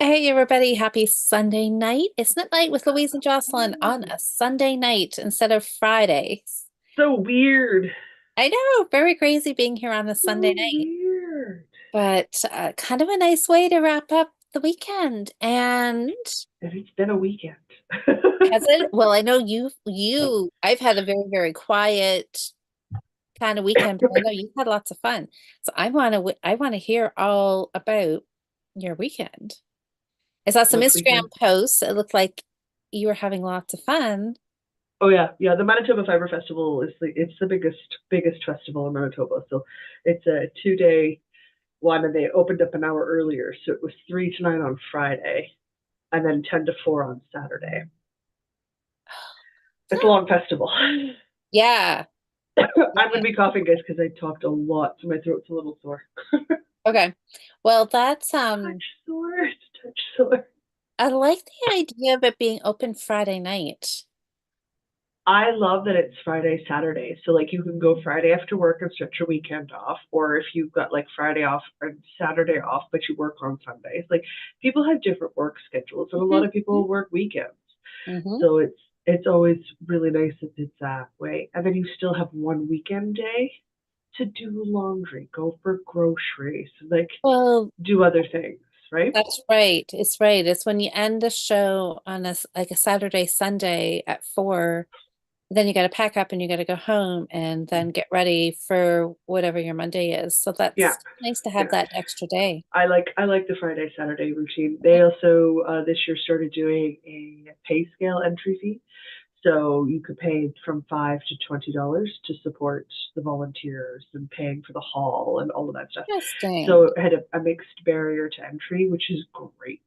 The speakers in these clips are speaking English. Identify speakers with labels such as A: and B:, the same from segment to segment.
A: Hey everybody, happy Sunday night. Isn't it night with Louise and Jocelyn on a Sunday night instead of Fridays?
B: So weird.
A: I know, very crazy being here on a Sunday
B: So
A: night,
B: weird.
A: but kind of a nice way to wrap up the weekend. And
B: And it's been a weekend.
A: has it? Well, I know I've had a very, very quiet kind of weekend, but I know you've had lots of fun. So I want to hear all about your weekend. I saw some
B: Which
A: Instagram
B: weekend?
A: posts. It looked like you were having lots of fun.
B: Oh yeah, yeah. The Manitoba Fiber Festival is the biggest festival in Manitoba. So it's a 2 day one, and they opened up an hour earlier. So it was 3 to 9 on Friday, and then 10 to 4 on Saturday. It's a long festival.
A: Yeah.
B: I'm
A: Yeah.
B: gonna be coughing, guys, because I talked a lot, so my throat's a little sore.
A: Okay. Well, that's
B: Touch sore. It's touch sore.
A: I like the idea of it being open Friday night.
B: I love that it's Friday, Saturday. So like you can go Friday after work and stretch your weekend off, or if you've got like Friday off and Saturday off, but you work on Sundays. Like people have different work schedules, and a lot
A: Hmm.
B: of people work weekends.
A: Hmm.
B: So it's always really nice if it's that way. And then you still have one weekend day to do laundry, go for groceries, like
A: Well,
B: do other things, right?
A: that's right. It's right. It's when you end the show on like a Saturday, Sunday at 4, then you got to pack up and you got to go home and then get ready for whatever your Monday is. So
B: Yeah,
A: that's nice to have
B: yeah.
A: that extra day.
B: I like the Friday Saturday routine. They also this year started doing a pay scale entry fee, so you could pay from $5 to $20 to support the volunteers and paying for the hall and all of that stuff.
A: Interesting.
B: So it had a mixed barrier to entry, which is great.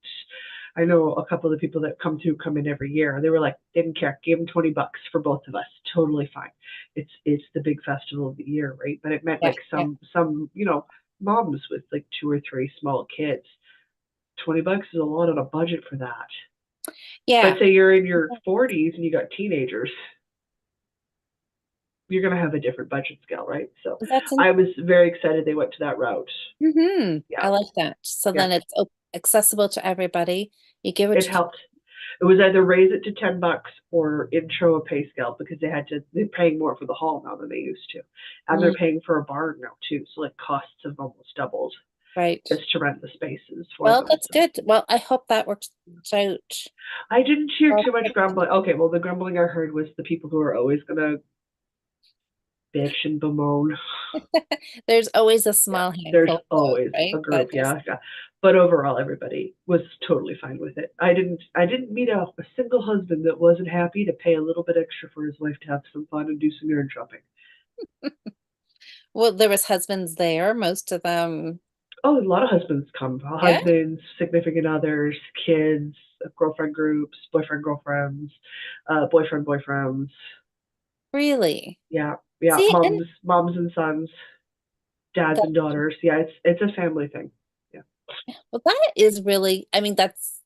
B: I know a couple of the people that come in every year. They were like, didn't care, gave them $20 for both of us, totally fine. It's the big festival of the year, right? But it meant
A: Yeah.
B: like
A: Yeah.
B: some moms with like two or three small kids. $20 is a lot on a budget for that. But
A: Yeah.
B: say you're in your 40s and you got teenagers, you're going to have a different budget scale, right? So
A: That's
B: I was very excited they went to that route.
A: I
B: Yeah,
A: like that. So
B: yeah,
A: then it's accessible to everybody. You give what
B: it
A: you can.
B: helped. It was either raise it to $10 or intro a pay scale because they're paying more for the hall now than they used to. And they're
A: Mm,
B: paying for a barn now too. So like costs have almost doubled
A: right.
B: just to rent the spaces for
A: Well,
B: them.
A: that's
B: So
A: good. Well, I hope that works out.
B: I didn't hear
A: Well,
B: too much grumbling. Okay, well the grumbling I heard was the people who are always gonna bitch and bemoan.
A: there's always a
B: Yeah,
A: small
B: there's
A: handful of those,
B: always a
A: right?
B: group.
A: That just,
B: Yeah, yeah. But overall, everybody was totally fine with it. I didn't meet a single husband that wasn't happy to pay a little bit extra for his wife to have some fun and do some yard shopping.
A: well, there was husbands there, most of them.
B: Oh, a lot of husbands come.
A: Yeah,
B: Husbands, significant others, kids, girlfriend groups, boyfriend girlfriends, boyfriend boyfriends.
A: really.
B: Yeah, yeah.
A: See, and
B: Moms and sons, dads
A: that,
B: and daughters. Yeah, it's a family thing. Yeah.
A: well, that is really, I mean, that's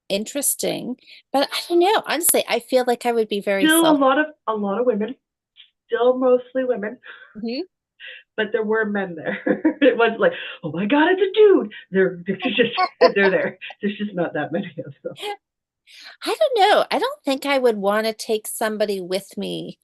A: interesting. But I don't know. Honestly, I feel like I would be very
B: Still
A: self.
B: a lot of women. Still mostly women,
A: Mhm.
B: but there were men there. It was like, oh my god, it's a dude. They're just they're there. There's just not that many of them.
A: I don't know. I don't think I would want to take somebody with me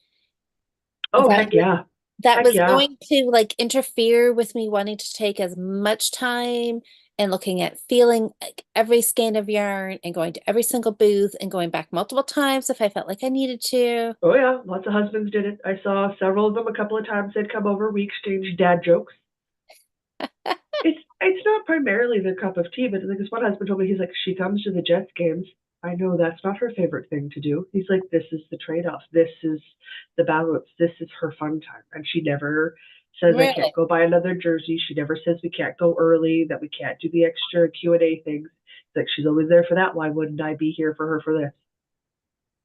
B: Oh
A: that
B: heck yeah,
A: that
B: heck
A: was
B: yeah.
A: going to like interfere with me wanting to take as much time and looking at feeling like every skein of yarn and going to every single booth and going back multiple times if I felt like I needed to.
B: Oh yeah, lots of husbands did it. I saw several of them a couple of times. They'd come over. We exchanged dad jokes. It's not primarily their cup of tea, but like this one husband told me, he's like, she comes to the Jets games. I know that's not her favorite thing to do. He's like, this is the trade off. This is the balance. This is her fun time, and she never says I
A: Really?
B: can't go buy another jersey. She never says we can't go early, that we can't do the extra Q&A things. Like she's always there for that. Why wouldn't I be here for her for this?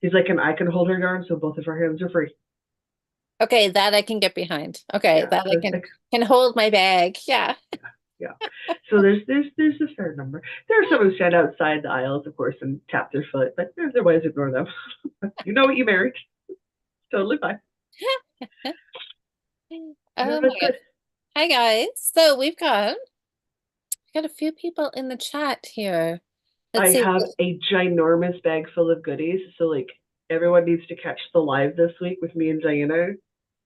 B: He's like, and I can hold her yarn, so both of our hands are free.
A: Okay, that I can get behind. Okay,
B: Yeah,
A: that I
B: so it's like,
A: can hold my bag. Yeah.
B: yeah. So there's a fair number. There are some who stand outside the aisles, of course, and tap their foot, but otherwise ignore them. You know what you married. Totally fine. No,
A: Oh
B: that's
A: my.
B: good.
A: Hi guys. So we've got a few people in the chat here. Let's
B: I
A: see.
B: have a ginormous bag full of goodies. So like everyone needs to catch the live this week with me and Diana.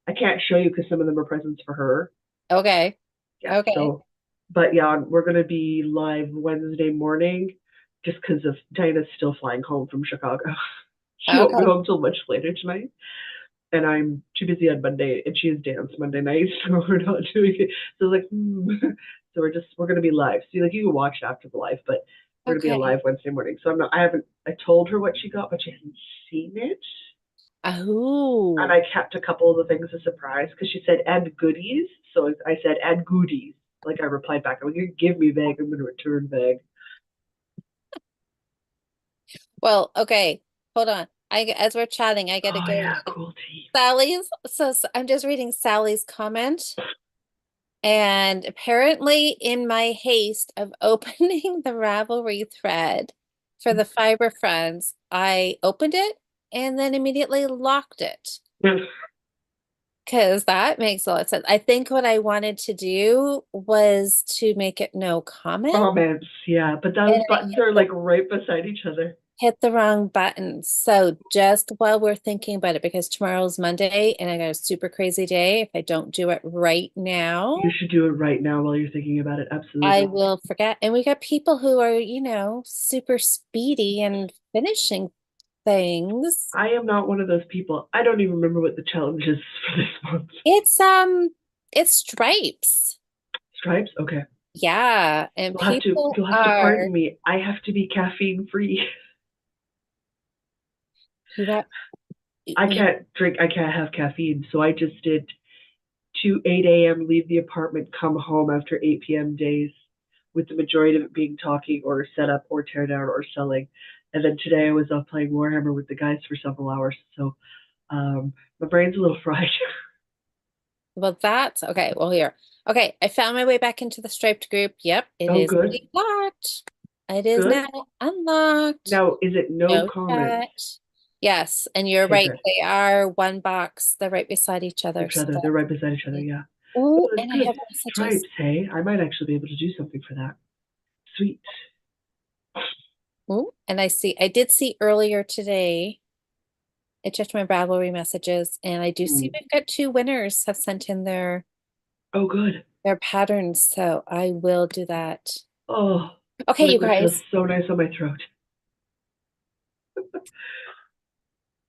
B: I can't show you because some of them are presents for her.
A: Okay.
B: Yeah.
A: Okay.
B: So, but yeah, we're gonna be live Wednesday morning, just because of Diana's still flying home from Chicago. She won't be
A: Okay.
B: home till much later tonight, and I'm too busy on Monday, and she has dance Monday night, so we're not doing it. So like, so we're gonna be live. So like you can watch after the live, but we're gonna be
A: Okay.
B: alive Wednesday morning. So I told her what she got, but she hasn't seen it. And
A: Oh.
B: I kept a couple of the things a surprise because she said and goodies. So I said and goodies. Like I replied back, I'm like, you give me bag, I'm gonna return bag.
A: Well, okay. Hold on. As we're chatting, I gotta
B: Oh
A: go.
B: yeah, cool tea.
A: Sally's. So I'm just reading Sally's comment. And apparently, in my haste of opening the Ravelry thread for the Fiber Friends, I opened it and then immediately locked it because that makes a lot of sense. I think what I wanted to do was to make it no comment,
B: Comments, yeah, but
A: and
B: those
A: I
B: buttons are like right beside each other.
A: hit the wrong button. So just while we're thinking about it, because tomorrow's Monday and I got a super crazy day, if I don't do it right
B: You
A: now,
B: should do it right now while you're thinking about it.
A: I
B: Absolutely.
A: will forget. And we got people who are, super speedy and finishing things.
B: I am not one of those people. I don't even remember what the challenge is for this month.
A: It's it's stripes.
B: Stripes? Okay.
A: Yeah, and people
B: You'll have to
A: are
B: pardon me. I have to be caffeine free.
A: you got
B: I can't have caffeine. So I just did to 8 a.m., leave the apartment, come home after 8 p.m. days, with the majority of it being talking or set up or tear down or selling. And then today I was off playing Warhammer with the guys for several hours. So my brain's a little fried.
A: well, that's okay. Well, here. Okay, I found my way back into the striped group. Yep, it
B: Oh,
A: is
B: good.
A: locked. It is
B: Good.
A: now unlocked.
B: Now, is it no
A: No
B: comments?
A: chat. Yes, and you're
B: Okay,
A: right.
B: good.
A: They are one box. They're right beside each other.
B: Each
A: So
B: other. They're right beside each other.
A: that's
B: Yeah. Oh,
A: oh,
B: that's
A: and I
B: good.
A: have messages.
B: Stripes, hey? I might actually be able to do something for that. Sweet.
A: Oh, and I did see earlier today. I checked my Ravelry messages, and I do see
B: Mm.
A: we've got two winners have sent in
B: Oh, good.
A: their patterns, so I will do that.
B: Oh,
A: Okay, you
B: liquid feels
A: guys,
B: so nice on my throat.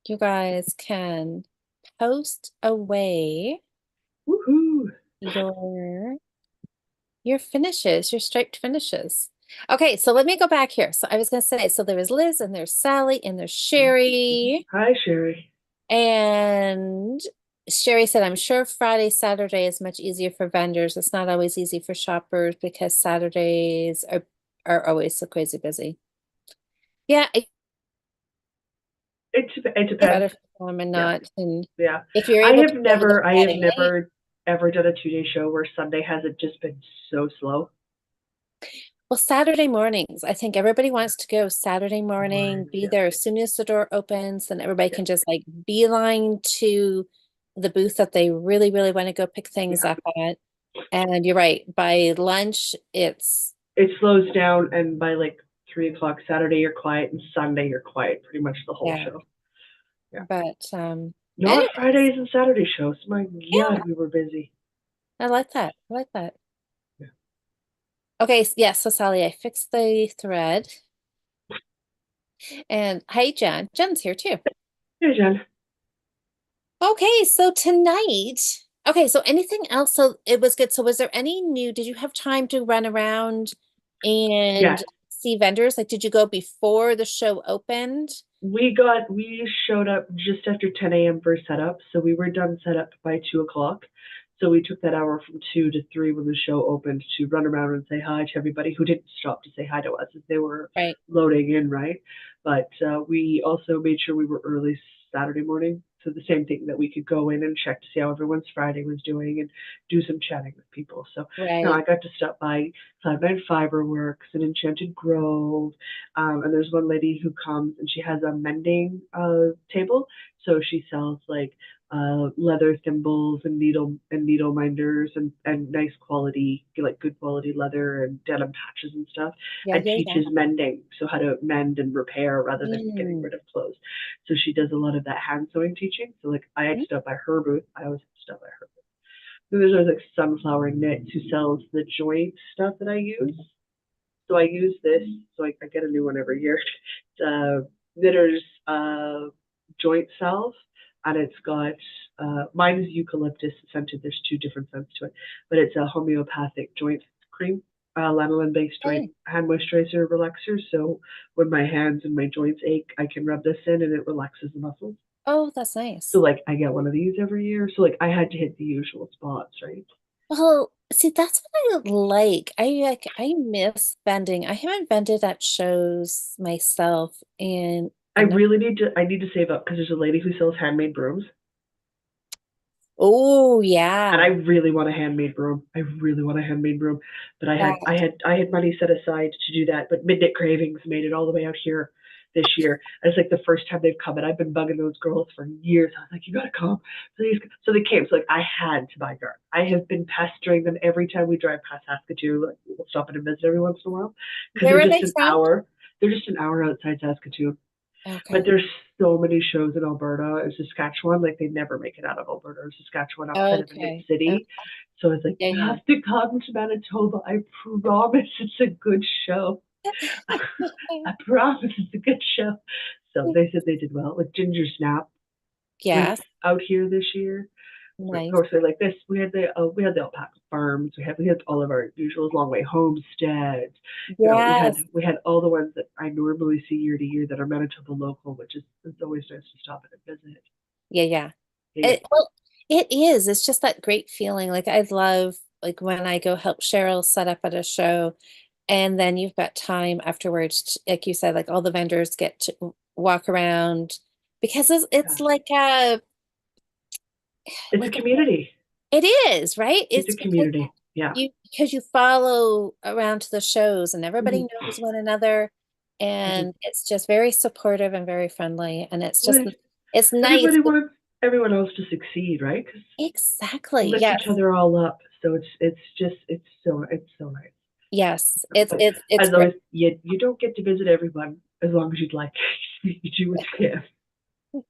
A: you guys can post away
B: Woohoo.
A: your your finishes, your striped finishes. Okay, so let me go back here. So I was gonna say, so there was Liz and there's Sally and there's Sherry.
B: Hi, Sherry.
A: And Sherry said, I'm sure Friday, Saturday is much easier for vendors. It's not always easy for shoppers because Saturdays are always so crazy busy. Yeah, it's
B: It depends.
A: better for them and
B: Yeah,
A: not. And
B: yeah.
A: if you're able to go the
B: I have
A: Friday,
B: never ever done a 2 day show where Sunday hasn't just been so slow.
A: well, Saturday mornings, I think everybody wants to go Saturday morning,
B: Mornings,
A: be
B: yeah,
A: there as soon as the door opens, and everybody
B: yeah,
A: can just like beeline to the booth that they really, really want to go pick things
B: yeah.
A: up at. And you're right, by lunch, it's
B: It slows down, and by like 3 o'clock Saturday you're quiet, and Sunday you're quiet pretty much the whole
A: yeah.
B: show. Yeah.
A: But
B: Not
A: anyways,
B: Fridays and Saturday shows. My
A: yeah,
B: God, we were busy.
A: I like that. I like that.
B: Yeah.
A: Okay, yes, so Sally, I fixed the thread. And hey, Jen. Jen's here too.
B: Hey, Jen.
A: Okay, so tonight, okay, so anything else? So it was good. So was there any new, did you have time to run around
B: Yeah,
A: and see vendors? Like, did you go before the show opened?
B: we showed up just after 10 a.m. for setup, so we were done setup by 2 o'clock. So we took that hour from 2 to 3 when the show opened to run around and say hi to everybody who didn't stop to say hi to us as they were
A: Right,
B: loading in, right? But we also made sure we were early Saturday morning. So the same thing that we could go in and check to see how everyone's Friday was doing and do some chatting with people. So now I
A: right,
B: got to stop by Cloud Nine Fiberworks and Enchanted Grove, and there's one lady who comes and she has a mending table. So she sells like leather thimbles and needle minders and nice quality, like good quality leather and denim patches and stuff,
A: Yeah,
B: and
A: yeah, yeah.
B: teaches mending, so how to mend and repair rather than getting
A: Mm.
B: rid of clothes. So she does a lot of that hand sewing teaching. So like I had
A: Mm.
B: stuff by her booth. I always have stuff by her booth. Then there's always like Sunflower Knits who sells the joint stuff that I use. So I use this. So I get a new one every year. It's Knitter's joint salve, and it's got mine is eucalyptus scented. There's two different scents to it, but it's a homeopathic joint cream, lanolin-based joint
A: Hey.
B: hand moisturizer relaxer. So when my hands and my joints ache, I can rub this in, and it relaxes the muscles.
A: Oh, that's
B: So
A: nice.
B: like I get one of these every year. So like I had to hit the usual spots, right?
A: Well, see, that's what I like. I miss vending. I haven't vended at shows myself in
B: I
A: a number.
B: really need to save up because there's a lady who sells handmade brooms.
A: Oh,
B: And I
A: yeah.
B: really want a handmade broom. I really want a handmade broom, but
A: That
B: I had money set aside to do that. But Midnight Cravings made it all the way out here this year. And it's like the first time they've come, and I've been bugging those girls for years. I was like, you gotta come, please. So they came. So like I had to buy yarn. I have been pestering them every time we drive past Saskatoon. Like we'll stop in and visit every once in a while because
A: where are they from?
B: They're just an hour outside Saskatoon. But
A: Okay.
B: there's so many shows in Alberta and Saskatchewan, like they never make it out of Alberta or Saskatchewan outside of the mid
A: Okay.
B: city. So it's like,
A: Yeah,
B: you
A: yeah.
B: have to come to Manitoba. I promise it's a good show. I promise it's a good show. So they said they did well. Like Ginger Snap was
A: Yes.
B: out here this year. Of
A: Nice.
B: course, they're like this. We had the alpaca farms. We had all of our usuals, Long Way Homestead. You know,
A: Yes.
B: we had all the ones that I normally see year to year that are Manitoba local, which is it's always nice to stop in and visit.
A: Yeah, yeah.
B: Yeah, yeah,
A: Well, it is. It's just that great feeling. Like I love like when I go help Cheryl set up at a show and then you've got time afterwards, like you said, like all the vendors get to walk around because
B: yeah.
A: it's
B: It's a
A: like
B: community.
A: it is, right?
B: It's a
A: It's because
B: community. Yeah.
A: you follow around to the shows and everybody
B: Mm-hmm.
A: knows one another
B: Mm-hmm.
A: and it's just very supportive and very friendly and it's just
B: Well,
A: it's nice.
B: everybody wants everyone else to succeed, right? Because we
A: Exactly.
B: lift each
A: Yes.
B: other all up. So it's so nice.
A: Yes.
B: But
A: It's
B: as
A: great.
B: always, you don't get to visit everyone as long as you'd like. You do what you can.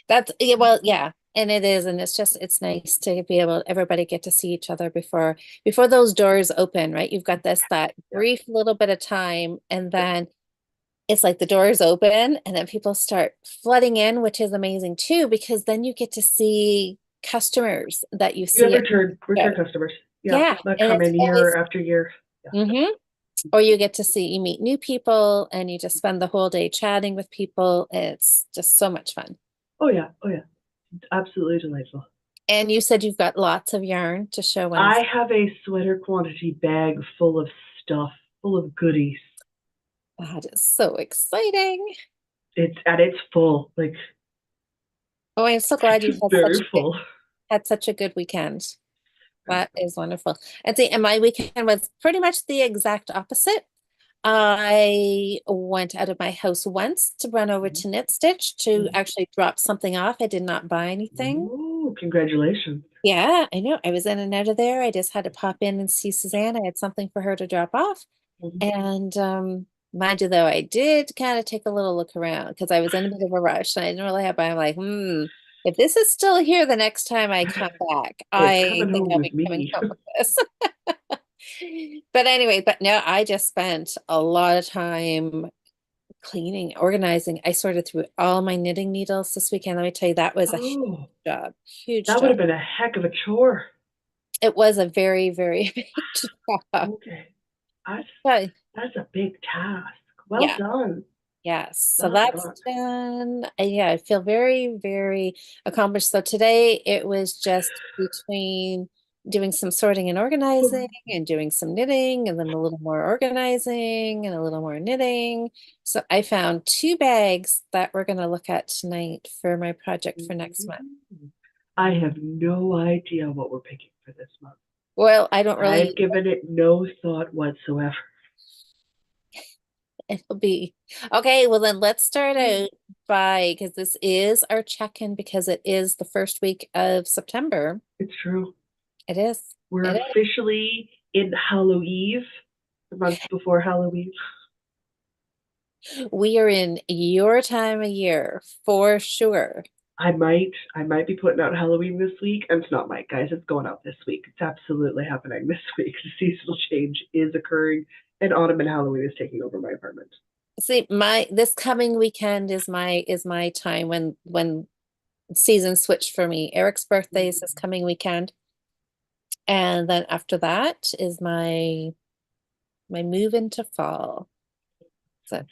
A: That's yeah, well, yeah, and it is, and it's just it's nice to be able everybody get to see each other before those doors open, right? You've got this that
B: Yeah.
A: brief little bit of time, and
B: Yeah.
A: then it's like the doors open, and then people start flooding in, which is amazing too, because then you get to see customers that you
B: You have
A: see at the
B: return
A: show.
B: customers. Yeah,
A: Yeah,
B: that
A: and
B: come
A: it's
B: in
A: always
B: year after year. Yeah.
A: or you get to see you meet new people, and you just spend the whole day chatting with people. It's just so much fun.
B: Oh yeah. Oh yeah. It's absolutely delightful.
A: And you said you've got lots of yarn to show when
B: I
A: it's
B: have a sweater quantity bag full of stuff, full of goodies.
A: that is so exciting.
B: It's full, like
A: Oh, I'm so glad you
B: it's very full.
A: had such a good weekend. That is wonderful. And see, and my weekend was pretty much the exact opposite. I went out of my house once to run over to Knit Stitch to actually drop something off. I did not buy anything.
B: Oh, congratulations.
A: Yeah, I know. I was in and out of there. I just had to pop in and see Suzanne. I had something for her to drop off. And mind you, though, I did kind of take a little look around because I was in a bit of a rush and I didn't really have, but I'm like, if this is still here the next time I come back,
B: It's
A: I
B: coming
A: think
B: home
A: I'll
B: with
A: be coming
B: me.
A: home with this. But anyway, but no, I just spent a lot of time cleaning, organizing. I sorted through all my knitting needles this weekend. Let me tell you, that was a huge
B: Oh,
A: job, huge
B: that would
A: job.
B: have been a heck of a chore.
A: It was a very, very big job.
B: Okay. That's
A: But
B: that's a big task. Well
A: yeah.
B: done.
A: Yes, so
B: Well
A: that's
B: done.
A: done. Yeah, I feel very, very accomplished. So today it was just between doing some sorting and organizing and doing some knitting and then a little more organizing and a little more knitting. So I found two bags that we're going to look at tonight for my project for next month.
B: I have no idea what we're picking for this month.
A: Well, I don't
B: I've
A: really,
B: given it no thought whatsoever.
A: it'll be okay. Well, then let's start out by because this is our check-in because it is the first week of September.
B: It's true.
A: It is.
B: We're
A: It
B: officially in Halloween, the month before Halloween.
A: is. We are in your time of year for sure.
B: I might be putting out Halloween this week, and it's not might, guys. It's going out this week. It's absolutely happening this week. The seasonal change is occurring, and autumn and Halloween is taking over my apartment.
A: See, my this coming weekend is my time when season switched for me. Eric's birthday is this coming weekend, and then after that is my move into fall. So I'm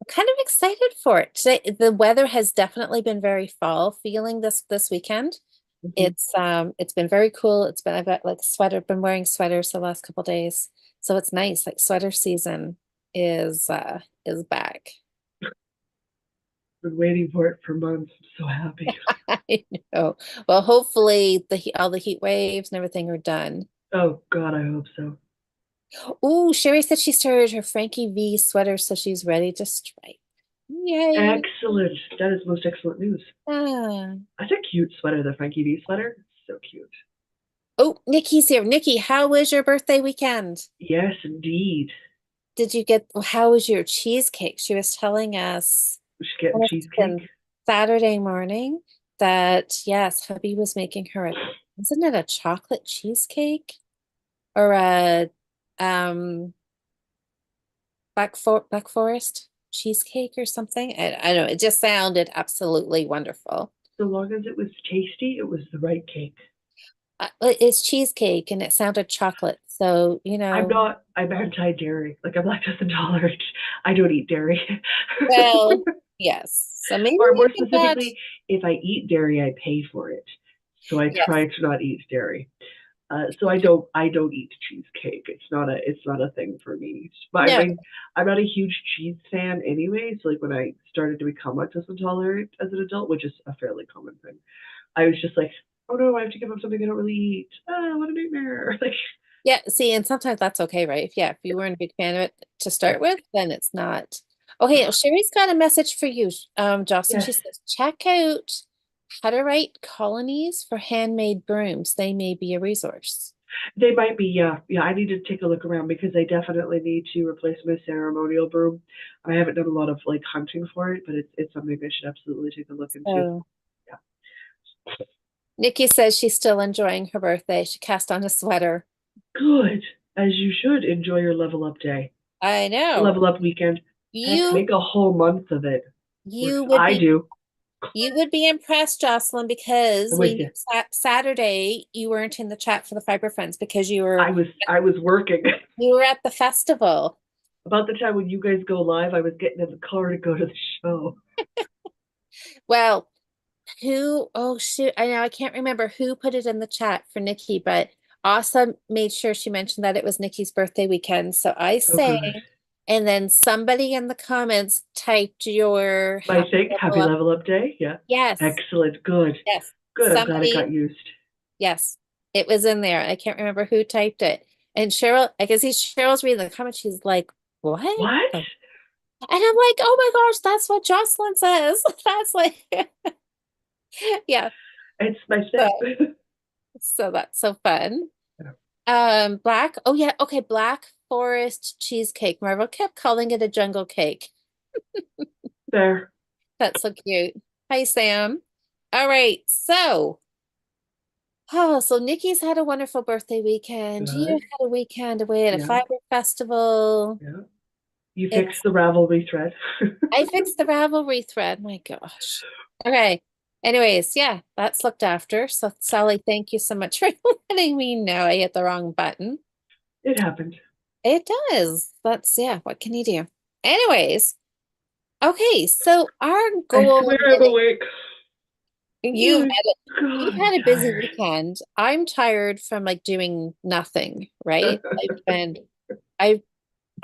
A: kind of excited for it. Today, the weather has definitely been very fall feeling this weekend.
B: Mm-hmm.
A: It's been very cool. I've got like sweater, been wearing sweaters the last couple days. So it's nice. Like sweater season is back.
B: Been waiting for it for months. I'm so happy.
A: I know. Well, hopefully all the heat waves and everything are done.
B: Oh God, I hope so.
A: Oh, Sherry said she started her Frankie V sweater, so she's ready to stripe. Yay.
B: Excellent. That is most excellent news.
A: Ah.
B: That's a cute sweater, the Frankie D sweater. So cute.
A: Oh, Nikki's here. Nikki, how was your birthday weekend?
B: Yes, indeed.
A: How was your cheesecake? She was telling us
B: We should get
A: on
B: cheesecake.
A: Saturday morning that yes, hubby was making her isn't it a chocolate cheesecake or a um Black Forest cheesecake or something? I don't know. It just sounded absolutely wonderful.
B: So long as it was tasty, it was the right cake.
A: It's cheesecake and it sounded chocolate. So,
B: I'm anti-dairy. Like I'm lactose intolerant. I don't eat dairy.
A: well, yes. So maybe
B: Or
A: you
B: more
A: can add,
B: specifically, if I eat dairy, I pay for it. So I
A: yes.
B: try to not eat dairy. So I don't eat cheesecake. It's not a thing for me. But
A: No.
B: I'm not a huge cheese fan anyway. So like when I started to become lactose intolerant as an adult, which is a fairly common thing, I was just like, oh no, I have to give up something I don't really eat. Ah, what a nightmare! Like,
A: Yeah, see, and sometimes that's okay, right? If you weren't a big fan of it to
B: yeah,
A: start with, then it's not. Okay, Sherry's got a message for you, Jocelyn.
B: yes,
A: She says, check out how to write colonies for handmade brooms. They may be a resource.
B: they might be. Yeah, yeah. I need to take a look around because I definitely need to replace my ceremonial broom. I haven't done a lot of like hunting for it, but it's something I should absolutely take a look into.
A: So
B: Yeah.
A: Nikki says she's still enjoying her birthday. She cast on a sweater.
B: Good, as you should enjoy your level up day,
A: I know.
B: level up weekend. Heck,
A: You
B: make a whole month of it. Or
A: you would
B: I
A: be
B: do.
A: you would be impressed, Jocelyn, because
B: I'm
A: we
B: with
A: knew
B: you.
A: Saturday you weren't in the chat for the Fiber Friends because
B: I was working.
A: you were at the festival.
B: About the time when you guys go live, I was getting in the car to go to the show.
A: Well, oh shoot, I know I can't remember who put it in the chat for Nikki, but Asa made sure she mentioned that it was Nikki's birthday weekend. So I
B: Oh, good.
A: sang, and then somebody in the comments typed your
B: My
A: happy
B: thing,
A: level
B: happy
A: up.
B: level up day. Yeah.
A: Yes,
B: Excellent. Good.
A: yes.
B: Good. I'm glad it got
A: Somebody,
B: used.
A: yes, it was in there. I can't remember who typed it. And Cheryl, I can see Cheryl's reading the comments. She's like, what?
B: What?
A: And I'm like, oh my gosh, that's what Jocelyn says. That's like, yeah.
B: It's my
A: So,
B: thing.
A: so that's so fun.
B: Yeah.
A: Oh yeah, okay, Black Forest cheesecake. Marvel kept calling it a jungle cake.
B: There.
A: That's so cute. Hi, Sam. All right, so Nikki's had a wonderful birthday weekend. You
B: Good.
A: had a weekend away at a
B: Yeah.
A: fiber festival.
B: Yeah. You fixed
A: It's
B: the Ravelry thread.
A: I fixed the Ravelry thread. My gosh. Okay. Anyways, yeah, that's looked after. So Sally, thank you so much for letting me know I hit the wrong button.
B: It happened.
A: It does. Yeah, what can you do? Anyways, okay, so our
B: I swear
A: goal,
B: I'm awake.
A: you've
B: Oh,
A: had a,
B: God,
A: you've
B: I'm
A: had a busy
B: tired.
A: weekend. I'm tired from like doing nothing, right? I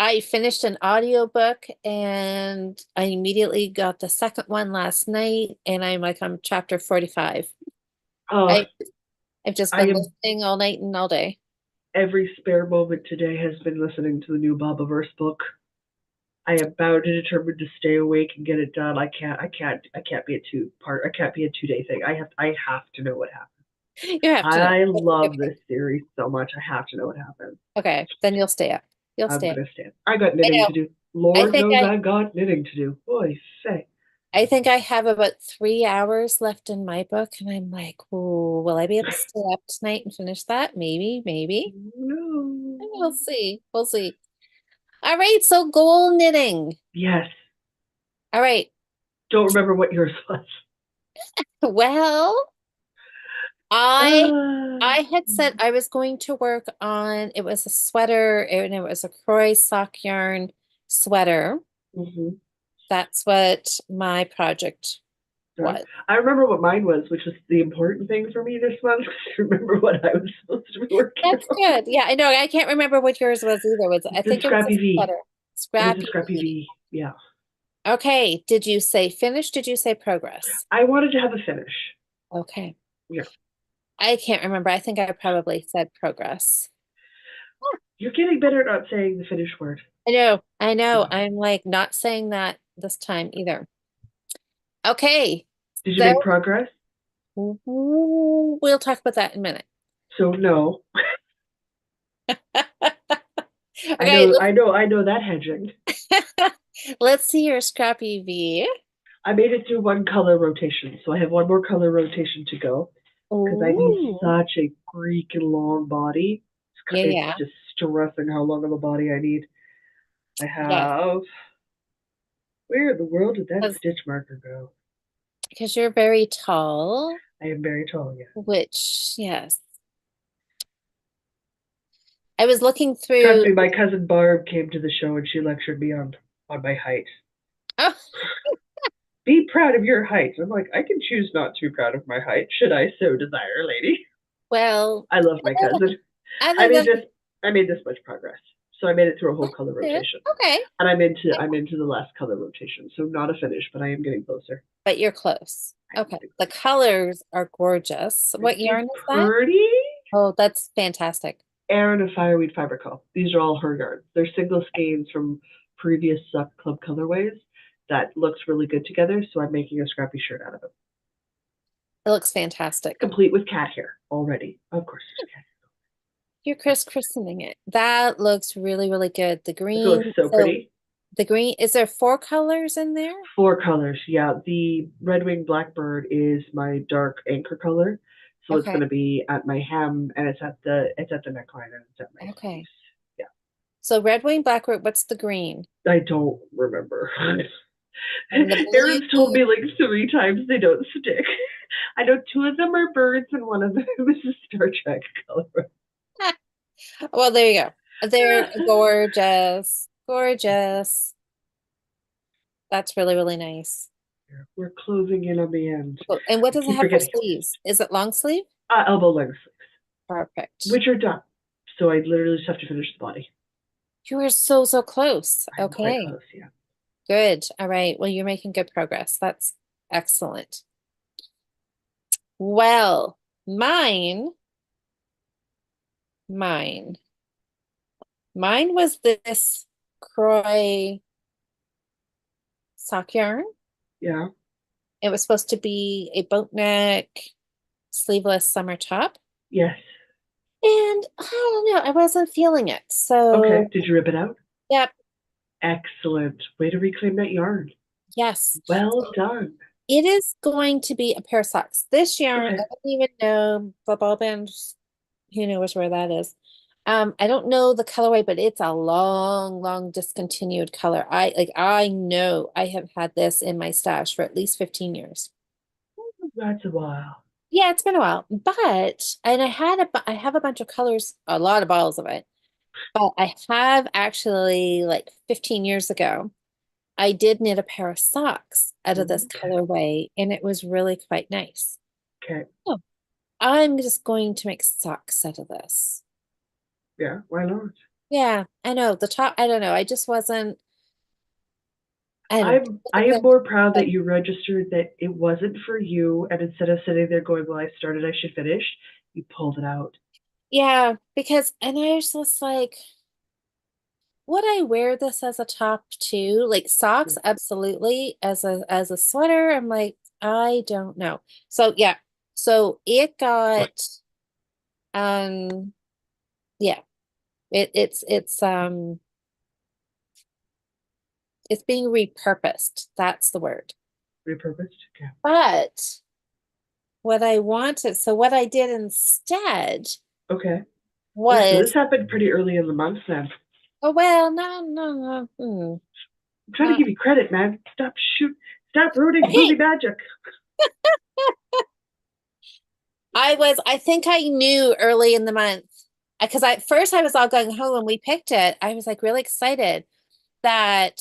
A: I finished an audiobook and I immediately got the second one last night and I'm like on chapter 45.
B: Oh,
A: I I've just
B: I
A: been
B: am.
A: listening all night and all day.
B: Every spare moment today has been listening to the new Bobaverse book. I am bound and determined to stay awake and get it done. I can't be a I can't be a 2 day thing. I have to know what happened.
A: You have to know.
B: I
A: Okay.
B: love this series so much. I have to know what happened.
A: Okay, then you'll stay up. You'll
B: I'm
A: stay up.
B: gonna stand. I got
A: I
B: knitting
A: know.
B: to do.
A: I
B: Lord
A: think
B: knows
A: I
B: I got knitting to do. Boy, say.
A: I think I have about 3 hours left in my book, and I'm like, oh, will I be able to stay up tonight and finish that? Maybe, maybe.
B: No.
A: We'll see. We'll see. All right, so goal knitting.
B: Yes.
A: All right.
B: Don't remember what yours was.
A: Well, I
B: Uh,
A: I had said I was going to work on it was a sweater and it was a Croy sock yarn sweater.
B: mhm.
A: That's what my project
B: Yeah.
A: was.
B: I remember what mine was, which was the important thing for me this month. I remember what I was supposed to be working
A: That's
B: on.
A: good. Yeah, I know. I can't remember what yours was either. I
B: The
A: think it was a
B: Scrappy V.
A: sweater.
B: It was a
A: Scrappy
B: Scrappy
A: V.
B: V. Yeah.
A: Okay. Did you say finish? Did you say progress?
B: I wanted to have a finish.
A: Okay.
B: Yeah.
A: I can't remember. I think I probably said progress.
B: You're getting better at not saying the finish word.
A: I know. I
B: Yeah.
A: know. I'm like not saying that this time either. Okay.
B: Did you
A: So
B: make progress?
A: we'll talk about that in a minute.
B: So no. I
A: Okay,
B: know I know I know that hedging.
A: let's see your scrappy V.
B: I made it through one color rotation, so I have one more color rotation to go because I need
A: Oh,
B: such a freaking long body.
A: yeah,
B: It's
A: yeah.
B: just stressing how long of a body I need. I
A: Yes,
B: have. Where in the world did that
A: because
B: stitch marker go?
A: you're very tall,
B: I am very tall, yes.
A: which, yes. I was looking
B: Trust
A: through.
B: me, my cousin Barb came to the show and she lectured me on my height.
A: Oh,
B: Be proud of your height. I'm like, I can choose not to be proud of my height, should I so desire, lady.
A: well,
B: I love my
A: other than,
B: cousin. I
A: other
B: made
A: than
B: this I made this much progress. So I made it through a whole color
A: yeah,
B: rotation.
A: okay,
B: And I'm into the last color rotation. So not a finish, but I am getting closer.
A: but you're close.
B: I'm
A: Okay,
B: getting
A: the
B: closer.
A: colors are gorgeous. What
B: Aren't they
A: yarn is that?
B: pretty?
A: Oh, that's fantastic.
B: Erin and Fireweed Fiber Co. These are all her yarns. They're single skeins from previous Suck Club colorways that looks really good together. So I'm making a scrappy shirt out of it,
A: It looks fantastic.
B: complete with cat hair already. Of course, there's cat
A: You're christening it. That looks really, really good. The
B: hair. So it's
A: green,
B: so
A: so
B: pretty.
A: the green, is there four colors in there?
B: Four colors, yeah. The Red Winged Blackbird is my dark anchor color. So it's
A: Okay.
B: going to be at my hem, and it's at the neckline, and it's at my
A: Okay.
B: sleeves. Yeah,
A: So red wing, blackbird, what's the green?
B: I don't remember.
A: And the
B: Aaron's told
A: blue.
B: me like 3 times they don't stick. I know two of them are birds and one of them is a Star Trek color.
A: Well, there you go. They're gorgeous. Gorgeous. That's really, really nice.
B: We're closing in on the end.
A: Cool. And what
B: I
A: does it
B: keep
A: have for
B: forgetting.
A: sleeves? Is it long sleeve?
B: Elbow length sleeves,
A: Perfect.
B: which are done. So I literally just have to finish the body.
A: You are so, so close.
B: I'm quite
A: Okay.
B: close, yeah.
A: Good. All right. Well, you're making good progress. That's excellent. Well, mine, mine was this Croy sock yarn.
B: Yeah.
A: It was supposed to be a boat neck, sleeveless summer top.
B: Yes.
A: And I don't know, I wasn't feeling it.
B: Okay.
A: So,
B: Did you rip it out?
A: yep,
B: Excellent. Way to reclaim that yarn.
A: yes.
B: Well
A: So
B: done.
A: it is going to be a pair of socks. This yarn, I
B: Okay.
A: don't even know the ball band, who knows where that is. I don't know the colorway, but it's a long, long discontinued color. I know I have had this in my stash for at least 15 years.
B: That's a while.
A: Yeah, it's been a while, but and I have a bunch of colors, a lot of bottles of it. But I have actually like 15 years ago, I did knit a pair of socks out of this
B: Okay.
A: colorway, and it was really quite nice.
B: Okay.
A: Oh, I'm just going to make socks out of this.
B: Yeah. Why not?
A: Yeah, I know the top. I don't know. I just wasn't. I don't.
B: I am more proud that you registered that it wasn't for you, and instead of sitting there going, "Well, I started, I should finish," you pulled it out.
A: Yeah, because and I was just like, would I wear this as a top too? Like socks, absolutely. As a sweater, I'm like, I don't know. So yeah. So it got um yeah, it's being repurposed. That's the word.
B: Repurposed? Okay.
A: But what I did instead
B: Okay. Oh, so this
A: was,
B: happened pretty early in the month then.
A: oh well, no, no, no,
B: I'm trying to
A: not
B: give you credit, man. Stop ruining movie
A: okay.
B: magic.
A: I think I knew early in the month because I first I was all going home when we picked it. I was like really excited that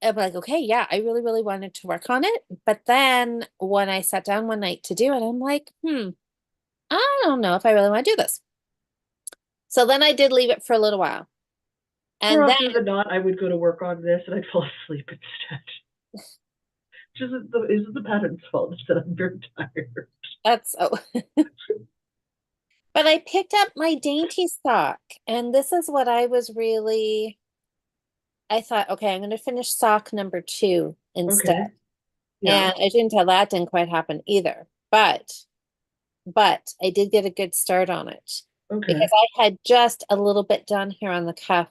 A: I'm like, okay, yeah, I really, really wanted to work on it. But then when I sat down one night to do it, I'm like, I don't know if I really want to do this. So then I did leave it for a little while.
B: More
A: And then
B: often than not, I would go to work on this and I'd fall asleep instead. Isn't the pattern's fault. It's that I'm very tired.
A: that's oh, but I picked up my dainty sock, and this is what I was really, I thought, okay, I'm going to finish sock number two instead.
B: Okay. Yeah.
A: And I didn't tell that didn't quite happen either. But I did get a good start on it because
B: Okay.
A: I had just a little bit done here on the cuff.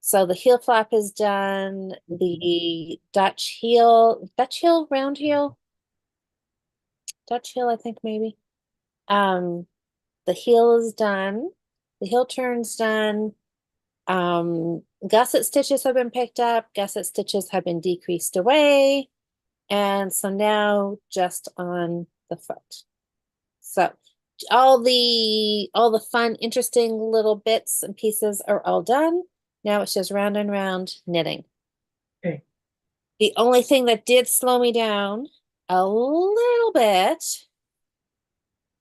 A: So the heel flap is done, the Dutch heel, round heel, Dutch heel, I think maybe. Um, the heel is done, the heel turn's done. Gusset stitches have been picked up, gusset stitches have been decreased away, and so now just on the foot. So all the fun, interesting little bits and pieces are all done. Now it's just round and round knitting.
B: Okay.
A: The only thing that did slow me down a little bit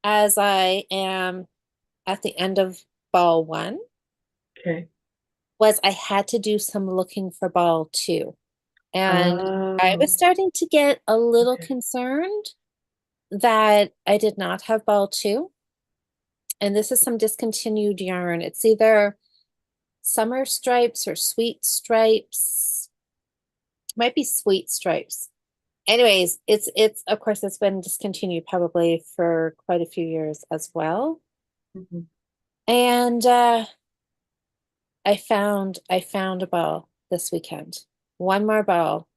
A: as I am at the end of ball one
B: Okay.
A: was I had to do some looking for ball two. And I was
B: Oh.
A: starting to get a little
B: Okay.
A: concerned that I did not have ball two. And this is some discontinued yarn. It's either summer stripes or sweet stripes. Might be sweet stripes. Anyways, it's of course it's been discontinued probably for quite a few years as well.
B: Mhm.
A: And I found a ball this weekend. One more ball.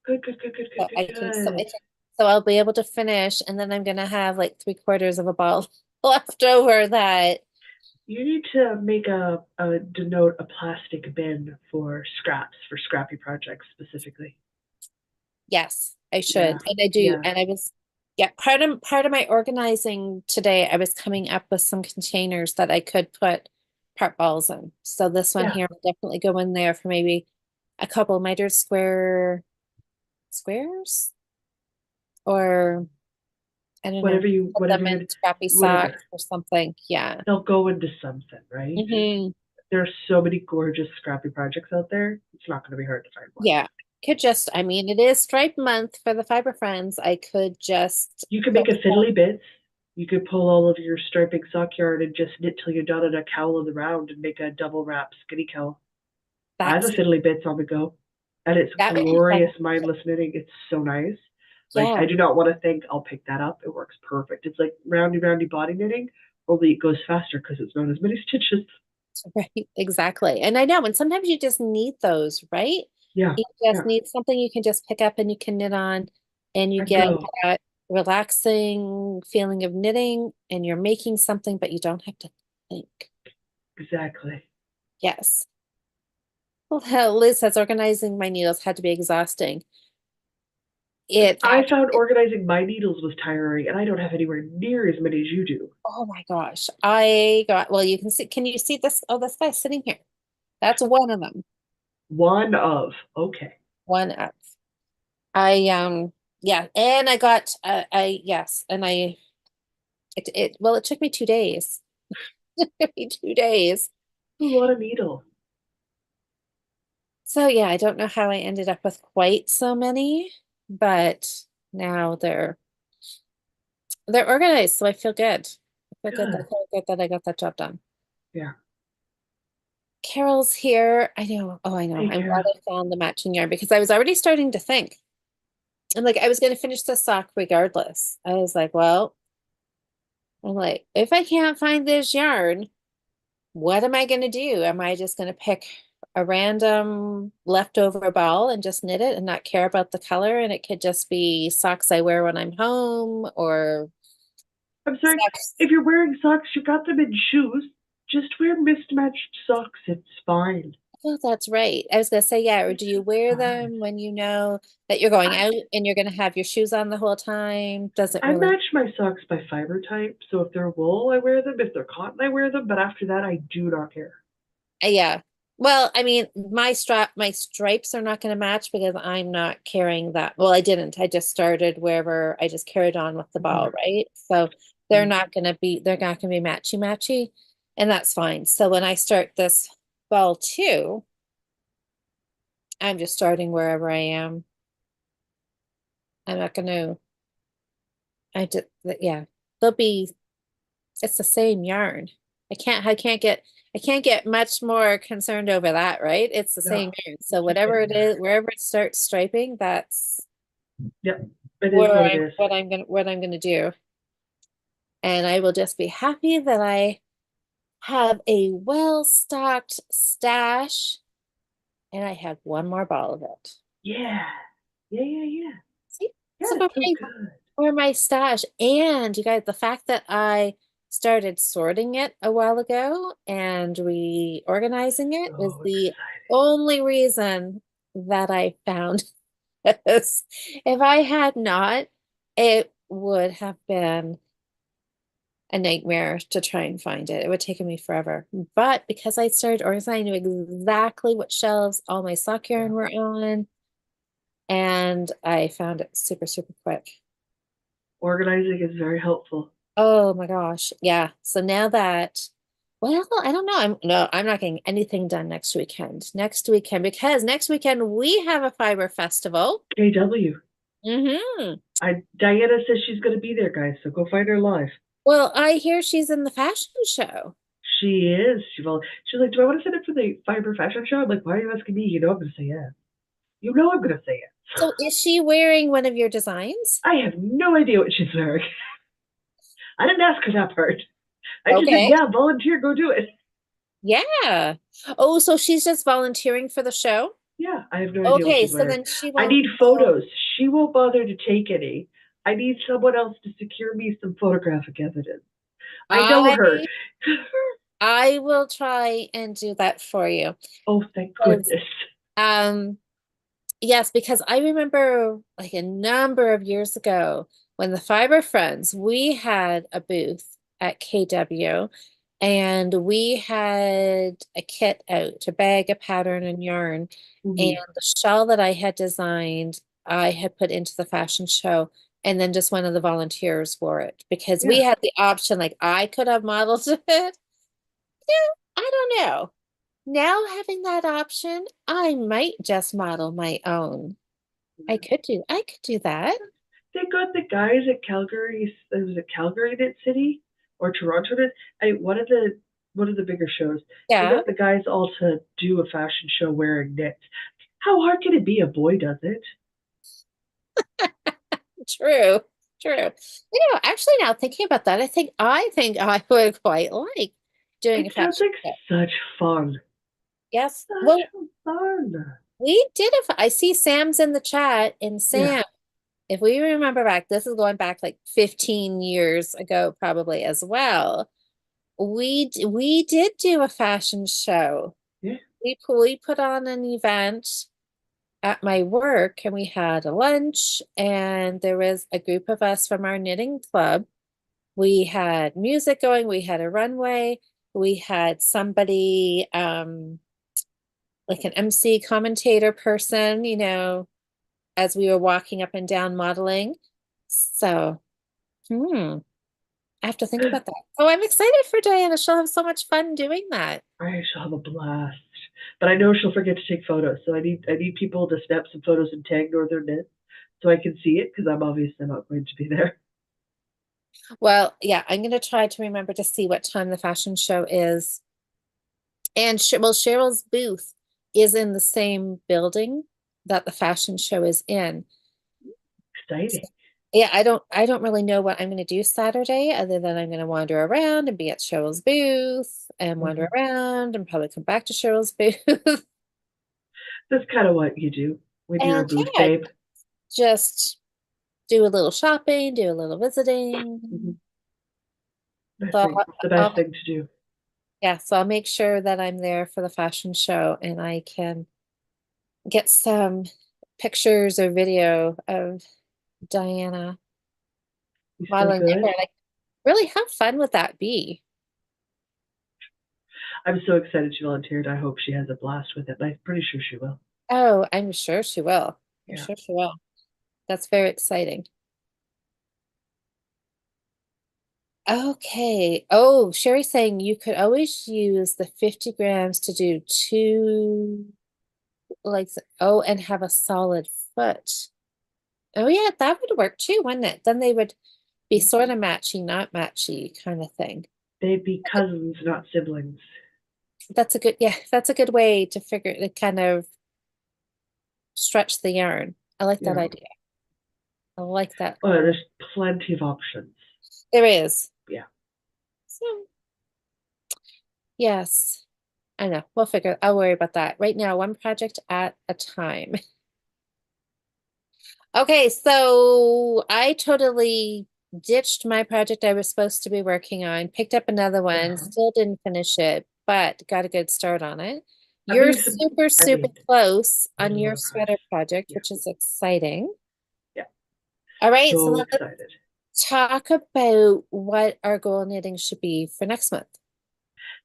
B: Good, good, good, good,
A: So
B: good, good,
A: I can so I
B: good.
A: can so I'll be able to finish and then I'm gonna have like 3/4 of a ball left over that
B: You need to make a denote a plastic bin for scraps for scrappy projects specifically.
A: yes, I
B: Yeah.
A: should. And I do.
B: Yeah.
A: And I was, yeah, part of my organizing today, I was coming up with some containers that I could put part balls in. So this one
B: Yeah.
A: here will definitely go in there for maybe a couple miter squares, or I don't know, put
B: Whatever
A: them
B: you
A: in scrappy
B: whatever.
A: socks or something. Yeah.
B: They'll go into something, right?
A: Hmm.
B: There's so many gorgeous scrappy projects out there. It's not going to be hard to find one.
A: Yeah. Could just, I mean, it is stripe month for the Fiber Friends. I could just
B: You could
A: put
B: make a
A: some,
B: fiddly bits. You could pull all of your striping sock yarn and just knit till you're done in a cowl in the round and make a double wrap skinny cowl. I have a
A: that's
B: fiddly bits on the go, and it's
A: that would be
B: glorious
A: fantastic.
B: mindless knitting. It's so nice. Like
A: Yeah.
B: I do not want to think I'll pick that up. It works perfect. It's like roundy roundy body knitting, only it goes faster because it's not as many stitches.
A: Right, exactly. And I know, and sometimes you just need those, right?
B: Yeah,
A: You just
B: yeah.
A: need something you can just pick up and you can knit on, and you
B: And
A: get
B: go.
A: that relaxing feeling of knitting, and you're making something, but you don't have to think.
B: Exactly.
A: Yes. Well, Liz says organizing my needles had to be exhausting. It
B: I
A: actually,
B: found organizing my needles was tiring, and I don't have anywhere near as many as you do.
A: oh my gosh. I got, well, you can see, can you see this? Oh, this guy's sitting here. That's one of them.
B: One of. Okay.
A: One of. Yeah, and I got yes, and well, it took me 2 days. It took me 2 days.
B: A lot of needle.
A: So yeah, I don't know how I ended up with quite so many, but now they're organized, so I feel good. I feel good. I
B: Good.
A: feel good that I got that job done.
B: Yeah.
A: Carol's here. I know. Oh, I know.
B: Hey,
A: I'm glad
B: Carol.
A: I found the matching yarn because I was already starting to think. I'm like, I was going to finish the sock regardless. I was like, well, I'm like, if I can't find this yarn, what am I going to do? Am I just going to pick a random leftover ball and just knit it and not care about the color? And it could just be socks I wear when I'm home or
B: I'm sorry.
A: socks.
B: If you're wearing socks, you got them in shoes. Just wear mismatched socks. It's fine.
A: Oh, that's right. I was gonna say, yeah, or
B: It's
A: do you wear
B: fine.
A: them when you know that you're going
B: I,
A: out and you're gonna have your shoes on the whole time? Doesn't
B: I
A: really,
B: match my socks by fiber type. So if they're wool, I wear them. If they're cotton, I wear them. But after that, I do not care.
A: yeah. Well, I mean, my stripes are not gonna match because I'm not carrying that. Well, I didn't. I just started wherever I just carried on with the ball,
B: Mhm.
A: right? So they're not gonna be matchy matchy, and that's fine. So when I start this ball too, I'm just starting wherever I am. I'm not gonna, I just, yeah. They'll be it's the same yarn. I can't get much more concerned over that, right? It's the
B: No,
A: same yarn. So
B: it's the
A: whatever
B: same
A: it
B: yarn.
A: is, wherever it starts striping, that's
B: Yep, it is what it is.
A: what I'm gonna do. And I will just be happy that I have a well-stocked stash and I have one more ball of it.
B: Yeah, yeah, yeah, yeah.
A: See?
B: Yeah,
A: So
B: it's so good.
A: for my stash. And you guys, the fact that I started sorting it a while ago and reorganizing it is
B: So
A: the
B: exciting.
A: only reason that I found this. If I had not, it would have been a nightmare to try and find it. It would take me forever. But because I started organizing, I knew exactly what shelves all my sock yarn
B: Yeah.
A: were on, and I found it super, super quick.
B: Organizing is very helpful.
A: Oh my gosh. Yeah. So now that, well, I don't know. I'm not getting anything done next weekend. Next weekend, because next weekend we have a fiber festival.
B: KW.
A: Hmm.
B: Diana says she's going to be there, guys. So go find her live.
A: Well, I hear she's in the fashion show.
B: She is. She's like, do I want to sign up for the Fiber Fashion Show? I'm like, why are you asking me? You know I'm going to say yes. You know I'm going to say yes.
A: So is she wearing one of your designs?
B: I have no idea what she's wearing. I didn't ask her that part. I just said,
A: Okay.
B: yeah, volunteer, go do it.
A: Yeah. Oh, so she's just volunteering for the show?
B: Yeah, I have no idea what
A: Okay,
B: she's
A: so
B: wearing.
A: then she
B: I
A: won't
B: need photos. She won't bother to take any. I need someone else to secure me some photographic evidence. I know her.
A: I I will try and do that for you.
B: Oh, thank
A: 'Cause,
B: goodness.
A: um yes, because I remember like a number of years ago when the Fiber Friends, we had a booth at KW and we had a kit out, a bag of pattern and yarn. And
B: Mhm.
A: the shawl that I had designed, I had put into the fashion show. And then just one of the volunteers wore it because we
B: Yeah.
A: had the option, like I could have modeled it. I don't know. Now having that option, I might just model my own. I could do that.
B: They got the guys at Calgary. Was it Calgary Knit City or Toronto Knit? One of the bigger shows. They
A: Yeah,
B: got the guys all to do a fashion show wearing knits. How hard can it be? A boy does it.
A: true. True. Actually now thinking about that, I think I would quite like doing
B: It
A: a
B: sounds
A: fashion
B: like
A: show.
B: such fun.
A: Yes. Well,
B: Such fun.
A: we did I see Sam's in the chat and
B: Yeah.
A: Sam, if we remember back, this is going back like 15 years ago probably as well. We did do a fashion show.
B: Yeah.
A: We put on an event at my work and we had a lunch and there was a group of us from our knitting club. We had music going, we had a runway, we had somebody like an MC commentator person, as we were walking up and down modeling. So, I have to think about that. Oh, I'm excited for Diana. She'll have so much fun doing that.
B: I shall have a blast. But I know she'll forget to take photos. So I need people to snap some photos and tag Northern Knit so I can see it because I'm obviously not going to be there.
A: Well, yeah, I'm going to try to remember to see what time the fashion show is And well, Cheryl's booth is in the same building that the fashion show is in.
B: Exciting.
A: Yeah, I don't really know what I'm going to do Saturday other than I'm going to wander around and be at Cheryl's booth and wander
B: Mhm.
A: around and probably come back to Cheryl's booth
B: That's kind of what you do when you're a
A: and
B: booth
A: yeah,
B: babe.
A: just do a little shopping, do a little visiting.
B: Mhm. I
A: So
B: think it's the best thing to do.
A: yeah, so I'll make sure that I'm there for the fashion show and I can get some pictures or video of Diana
B: You
A: while
B: so
A: I'm
B: good.
A: there. Like, really, how fun would that be?
B: I'm so excited she volunteered. I hope she has a blast with it. I'm pretty sure she will.
A: Oh, I'm sure she will. I'm
B: Yeah.
A: sure she will. That's very exciting. Okay. Oh, Sherry's saying you could always use the 50 grams to do two, like, oh, and have a solid foot. Oh, yeah, that would work too, wouldn't it? Then they would be sort of matchy, not matchy kind of thing.
B: They'd be cousins, not siblings.
A: That's a good, yeah, that's a good way to figure to kind of stretch the yarn. I like that
B: Yeah.
A: idea. I like that a
B: Oh,
A: lot.
B: there's plenty of options.
A: There is.
B: Yeah.
A: So, yes, I know. We'll figure, I'll worry about that. Right now, one project at a time. Okay, so I totally ditched my project I was supposed to be working on, picked up another one,
B: Uh-huh.
A: still didn't finish it, but got a good start on it.
B: I'm
A: You're
B: being some.
A: super,
B: I
A: super
B: mean,
A: close on
B: there's a lot
A: your
B: of press.
A: sweater project,
B: Yeah.
A: which is exciting.
B: Yeah.
A: All right, so
B: So
A: then let's
B: excited.
A: talk about what our goal knitting should be for next month.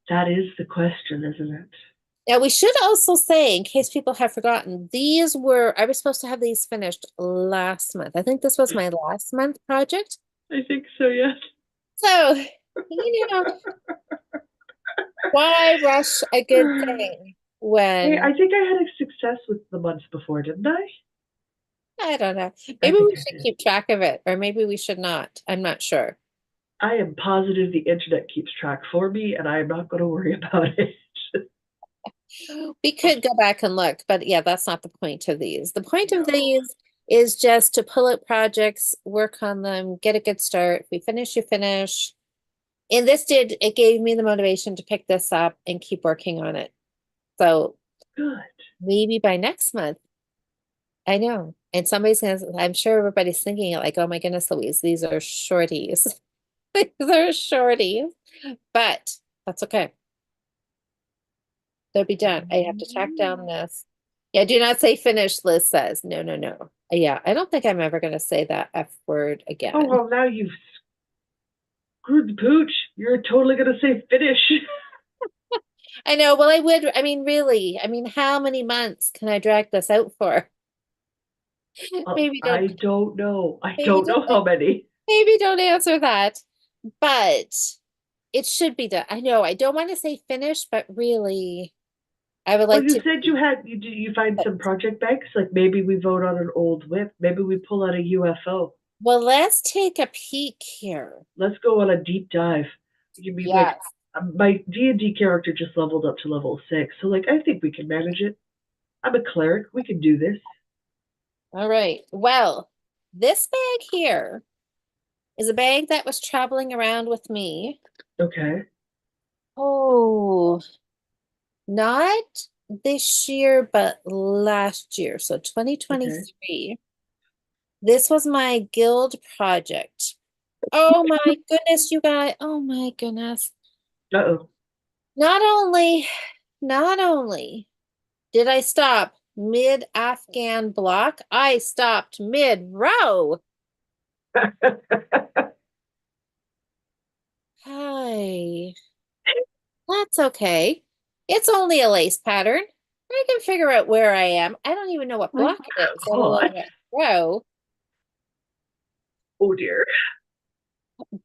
B: That is the question, isn't it?
A: Now, we should also say, in case people have forgotten, I was supposed to have these finished last month. I think this was my last month project.
B: I think so, yes.
A: So, you know, why rush a good thing
B: Hey,
A: when
B: I think I had a success with the months before, didn't I?
A: I don't know.
B: I
A: Maybe
B: think
A: we
B: I
A: should
B: did.
A: keep track of it, or maybe we should not. I'm not sure.
B: I am positive the internet keeps track for me, and I am not going to worry about it.
A: We could go back and look, but yeah, that's not the point of these. The point of
B: No.
A: these is just to pull out projects, work on them, get a good start. If we finish, you finish. And it gave me the motivation to pick this up and keep working on it. So
B: Good.
A: maybe by next month, I know. And I'm sure everybody's thinking it like, oh my goodness, Louise, these are shorties. These are shorties. But that's okay. They'll be done. I have to track down this. Yeah, do not say finish, Liz says. No, no, no. Yeah, I don't think I'm ever going to say that F word
B: Oh,
A: again.
B: well, now you've screwed the pooch. You're totally going to say finish.
A: I know. Well, I would. I mean, really. I mean, how many months can I drag this out for? Maybe don't.
B: I don't know. I
A: Maybe
B: don't
A: don't.
B: know how many.
A: Maybe don't answer that. But it should be done. I know. I don't want to say finish, but really, I would
B: Well,
A: like
B: you
A: to.
B: said you find some project banks. Like maybe we vote on an old whip. Maybe we pull out a UFO.
A: Well, let's take a peek here.
B: Let's go on a deep dive. You mean like
A: Yes.
B: my D&D character just leveled up to level 6, so like I think we can manage it. I'm a cleric. We can do this.
A: All right. Well, this bag here is a bag that was traveling around with me.
B: Okay.
A: Oh, not this year, but last year. So
B: Okay.
A: 2023. This was my guild project. Oh my goodness, you guys. Oh my goodness.
B: Uh-oh.
A: Not only, not only did I stop mid-Afghan block, I stopped mid-row. Hi. That's okay. It's only a lace pattern. I can figure out where I am. I don't even know what
B: My
A: block it is, let alone
B: God.
A: what row.
B: Oh dear.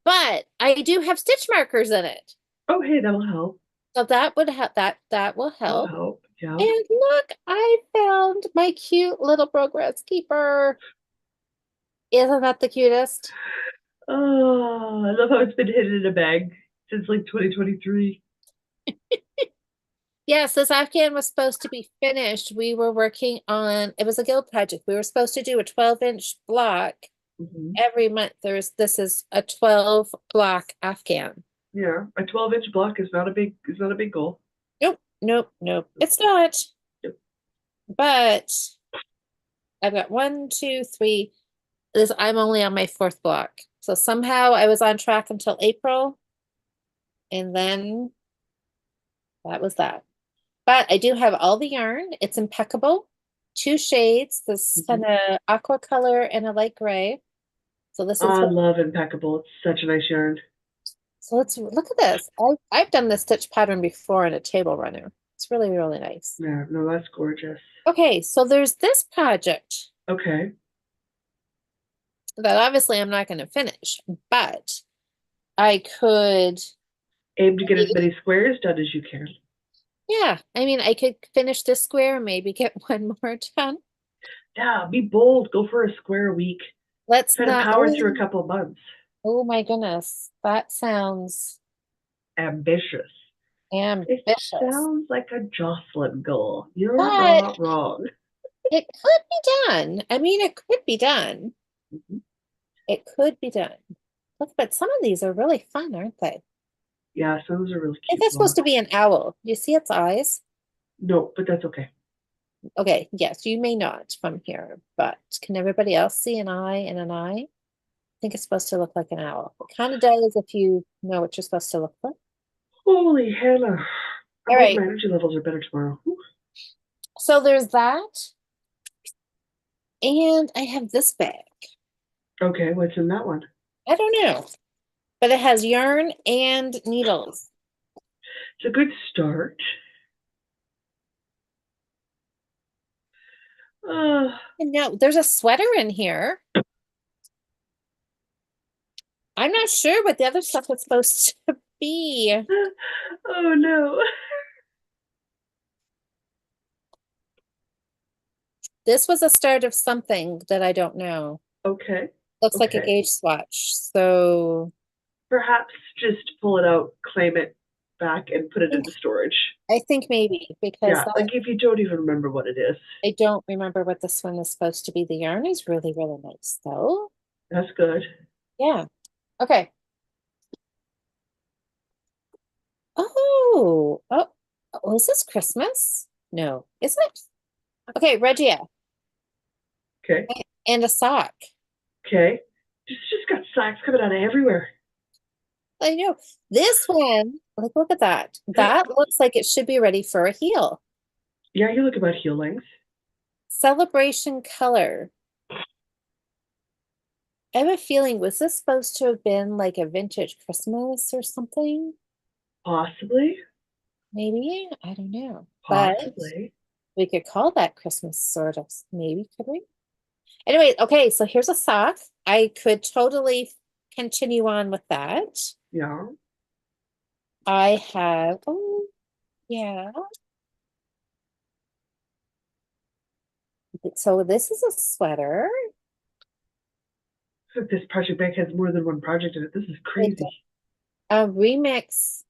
A: But I do have stitch markers in it.
B: Oh hey, that'll help.
A: So that would help that will
B: That'll
A: help.
B: help. Yeah.
A: And look, I found my cute little progress keeper. Isn't that the cutest?
B: Oh, I love how it's been hidden in a bag since like 2023.
A: Yes, this Afghan was supposed to be finished. We were working on, it was a guild project. We were supposed to do a 12-inch block
B: Hmm.
A: every month. This is a 12 block Afghan.
B: Yeah, a 12-inch block is not a big goal.
A: Nope, nope, nope. It's not.
B: Yep.
A: But I've got one, two, three. I'm only on my fourth block. So somehow I was on track until April, and then that was that. But I do have all the yarn. It's impeccable. Two shades, this
B: Hmm.
A: kind of aqua color and a light gray. So this is
B: I
A: what,
B: love Impeccable. It's such a nice yarn.
A: so let's look at this. I've done this stitch pattern before in a table runner. It's really, really nice.
B: Yeah, no, that's gorgeous.
A: Okay, so there's this project
B: Okay.
A: that obviously I'm not going to finish, but I could,
B: Aim to get as many squares done as you can.
A: yeah, I mean, I could finish this square, maybe get one more done.
B: Yeah, be bold. Go for a square a week.
A: Let's
B: Try to
A: not,
B: power through a
A: oh,
B: couple of months.
A: oh my goodness, that sounds
B: Ambitious. It
A: ambitious.
B: sounds like a Jocelyn goal. You're
A: But
B: not wrong.
A: it could be done. I mean, it could be done.
B: Mhm.
A: It could be done. Look, but some of these are really fun, aren't they?
B: Yeah, so those are really
A: I think
B: cute
A: that's supposed to
B: blocks.
A: be an owl. Do you see its eyes?
B: No, but that's okay.
A: Okay, yes, you may not from here, but can everybody else see an eye and an eye? I think it's supposed to look like an owl. It kind of does if you know what you're supposed to look for.
B: Holy Hannah. I'm
A: All
B: hoping
A: right,
B: my energy levels are better tomorrow. Whew.
A: so there's that, and I have this bag.
B: Okay, what's in that one?
A: I don't know, but it has yarn and needles.
B: It's a good start. Uh,
A: And no, there's a sweater in here. I'm not sure what the other stuff is supposed to be.
B: oh no.
A: This was a start of something that I don't know.
B: Okay,
A: Looks like a
B: okay.
A: gauge swatch. So
B: Perhaps just pull it out, claim it back, and put it
A: I think,
B: into storage.
A: I think maybe because
B: Yeah, like if you don't even remember what it is,
A: I don't remember what this one is supposed to be. The yarn is really, really nice though.
B: that's good.
A: Yeah. Okay. Oh, oh, is this Christmas? No, is it? Okay, Regia
B: Okay,
A: and a sock.
B: okay. Just got sacks coming out of everywhere.
A: I know this one, like, look at that. That looks like it should be ready for a heel.
B: Yeah, you look about heel length.
A: Celebration color. I have a feeling, was this supposed to have been like a vintage Christmas or something?
B: Possibly,
A: Maybe, I don't know. But
B: possibly.
A: we could call that Christmas sort of, maybe, could we? Anyway, okay, so here's a sock. I could totally continue on with that.
B: Yeah.
A: I have, oh, yeah. So this is a sweater.
B: This project bank has more than one project in it. This is
A: It,
B: crazy.
A: a remix.